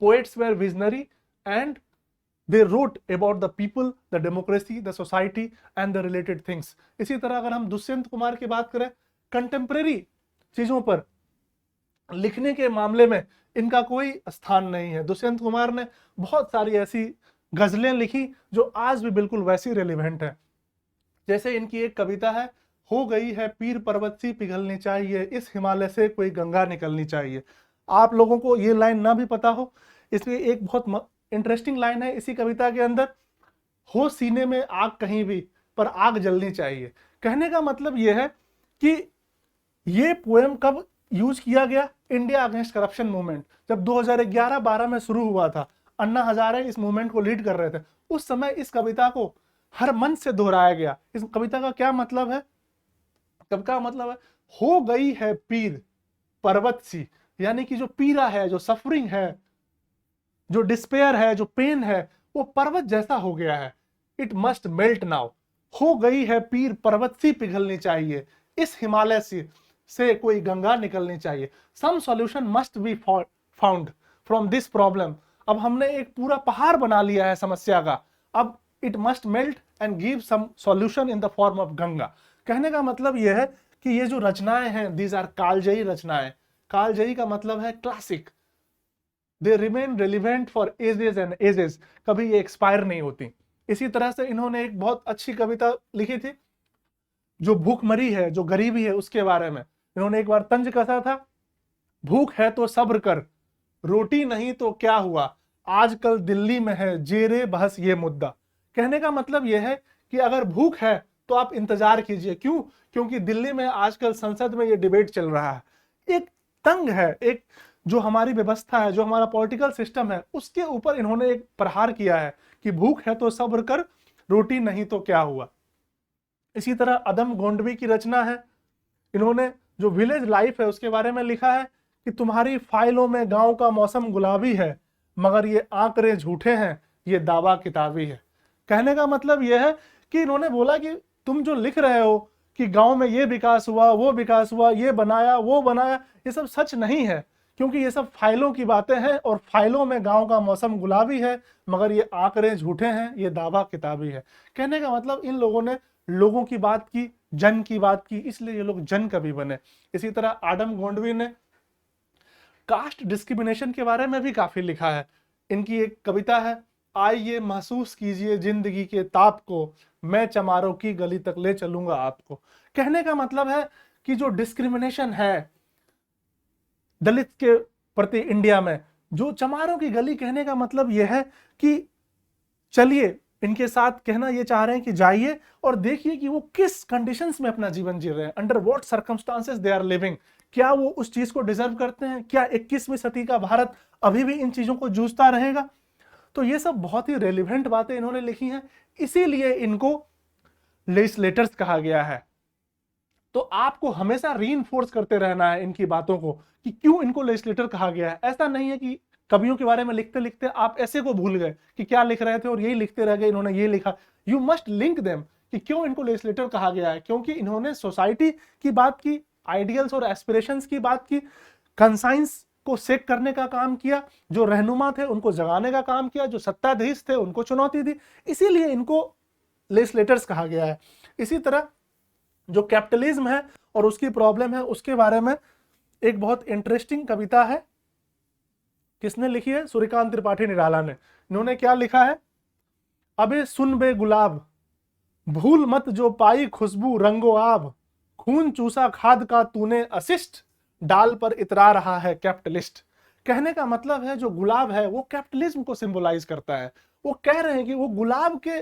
poets were visionary and they wrote about the people, the democracy, the society and the related things. इसी तरह अगर हम दुष्यंत कुमार की बात करें, contemporary चीजों पर लिखने के मामले में इनका कोई स्थान नहीं है। दुष्यंत कुमार ने बहुत सारी ऐसी गजलें लिखी जो आज भी बिल्कुल वैसी रेलिवेंट है। जैसे इनकी एक कविता है, हो गई है पीर पर्वत सी पिघलनी चाहिए, इस हिमालय से कोई गंगा निकलनी चाहिए। आप लोगों को ये लाइन ना भी पता हो, इसलिए एक बहुत इंटरेस्टिंग लाइन है इसी कविता के अंदर, हो सीने में आग कहीं भी पर आग जलनी चाहिए। कहने का मतलब यह है कि ये पोएम कब यूज किया गया, इंडिया अगेंस्ट करप्शन मूवमेंट जब 2011-12 में शुरू हुआ था, अन्ना हजारे इस मूवमेंट को लीड कर रहे थे, उस समय इस कविता को हर मंच से दोहराया गया। इस कविता का क्या मतलब है, कब का मतलब है, हो गई है पीर पर्वत सी, यानी कि जो पीड़ा है, जो सफरिंग है, जो डिस्पेयर है, जो पेन है, वो पर्वत जैसा हो गया है। इट मस्ट मेल्ट नाउ, हो गई है पीर पर्वत सी पिघलनी चाहिए, इस हिमालय से कोई गंगा निकलनी चाहिए। Some solution must be found from this problem. अब हमने एक पूरा पहाड़ बना लिया है समस्या का, अब it must melt and give some solution in the form of Ganga. कहने का मतलब यह है कि ये जो रचनाएं हैं, दीज आर कालजयी रचनाएं। कालजयी का मतलब है classic, they remain relevant for ages and ages, कभी ये एक्सपायर नहीं होती। इसी तरह से इन्होंने एक बहुत अच्छी कविता लिखी थी जो भूखमरी है, जो गरीबी है, उसके बारे में। इन्होंने एक बार तंज कसा था, भूख है तो सब्र कर, रोटी नहीं तो क्या हुआ, आजकल दिल्ली में है जेरे बहस ये मुद्दा। कहने का मतलब यह है कि अगर भूख है तो आप इंतजार कीजिए। क्यों? क्योंकि दिल्ली में आजकल संसद में ये डिबेट चल रहा है। एक तंग है, एक जो हमारी व्यवस्था है, जो हमारा पॉलिटिकल सिस्टम है, उसके ऊपर इन्होंने एक प्रहार किया है कि भूख है तो सब्र कर, रोटी नहीं तो क्या हुआ। इसी तरह अदम गोंडवी की रचना है, इन्होंने जो विलेज लाइफ है उसके बारे में लिखा है कि तुम्हारी फाइलों में गांव का मौसम गुलाबी है, मगर ये आंकड़े झूठे हैं, ये दावा किताबी है। कहने का मतलब यह है कि इन्होंने बोला कि तुम जो लिख रहे हो कि गांव में ये विकास हुआ, वो विकास हुआ, ये बनाया, वो बनाया, ये सब सच नहीं है, क्योंकि ये सब फाइलों की बातें हैं और फाइलों में गांव का मौसम गुलाबी है, मगर ये आंकड़े झूठे हैं, ये दावा किताबी है। कहने का मतलब इन लोगों ने लोगों की बात की, जन की बात की, इसलिए ये लोग जन कवि बने। इसी तरह आदम गोंडवी ने कास्ट डिस्क्रिमिनेशन के बारे में भी काफी लिखा है। इनकी एक कविता है, आइए महसूस कीजिए जिंदगी के ताप को, मैं चमारों की गली तक ले चलूंगा आपको। कहने का मतलब है कि जो डिस्क्रिमिनेशन है दलित के प्रति इंडिया में, जो चमारों की गली, कहने का मतलब यह है कि चलिए इनके साथ, कहना ये चाह रहे हैं कि जाइए और देखिए कि वो किस कंडीशंस में अपना जीवन जी रहे हैं, under what circumstances they are living. क्या वो उस चीज को डिजर्व करते हैं? क्या 21वीं सदी का भारत अभी भी इन चीजों को जूझता रहेगा? तो ये सब बहुत ही रेलिवेंट बातें इन्होंने लिखी हैं, इसीलिए इनको लेजिस्लेटर्स कहा गया है। तो आपको हमेशा रीइंफोर्स करते रहना है इनकी बातों को कि क्यों इनको लेजिस्लेटर कहा गया है। ऐसा नहीं है कि कवियों के बारे में लिखते लिखते आप ऐसे को भूल गए कि क्या लिख रहे थे और यही लिखते रह गए, इन्होंने ये लिखा। यू मस्ट लिंक देम कि क्यों इनको लेजिस्लेटर कहा गया है, क्योंकि इन्होंने सोसाइटी की बात की, आइडियल्स और एस्पिरेशंस की बात की, कंसाइंस को सेक करने का काम किया, जो रहनुमा थे उनको जगाने का काम किया, जो सत्ताधीश थे उनको चुनौती दी, इसीलिए इनको लेजिस्लेटर्स कहा गया है। इसी तरह जो कैपिटलिज्म है और उसकी प्रॉब्लम है, उसके बारे में एक बहुत इंटरेस्टिंग कविता है, किसने लिखी है? सूर्यकांत त्रिपाठी निराला ने। इन्होंने क्या लिखा है, अबे सुन बे गुलाब, भूल मत जो पाई खुशबू रंगो आब, खून चूसा खाद का तूने असिस्ट, डाल पर इतरा रहा है कैपिटलिस्ट। कहने का मतलब है जो गुलाब है वो कैपिटलिज्म को सिंबलाइज करता है। वो कह रहे हैं कि वो गुलाब के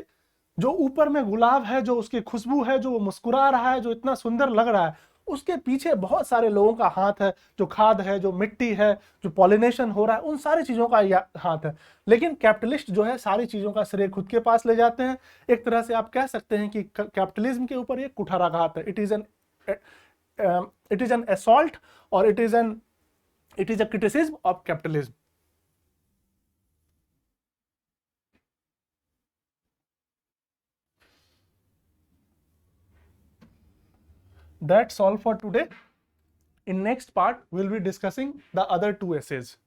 जो ऊपर में गुलाब है, जो उसकी खुशबू है, जो वो मुस्कुरा रहा है, जो इतना सुंदर लग रहा है, उसके पीछे बहुत सारे लोगों का हाथ है, जो खाद है, जो मिट्टी है, जो पॉलिनेशन हो रहा है, उन सारी चीजों का हाथ है। लेकिन कैपिटलिस्ट जो है सारी चीजों का श्रेय खुद के पास ले जाते हैं। एक तरह से आप कह सकते हैं कि कैपिटलिज्म के ऊपर ये कुठाराघात है। इट इज एन असॉल्ट और it is a criticism of capitalism. That's all for today. In next part, we'll be discussing the other two essays.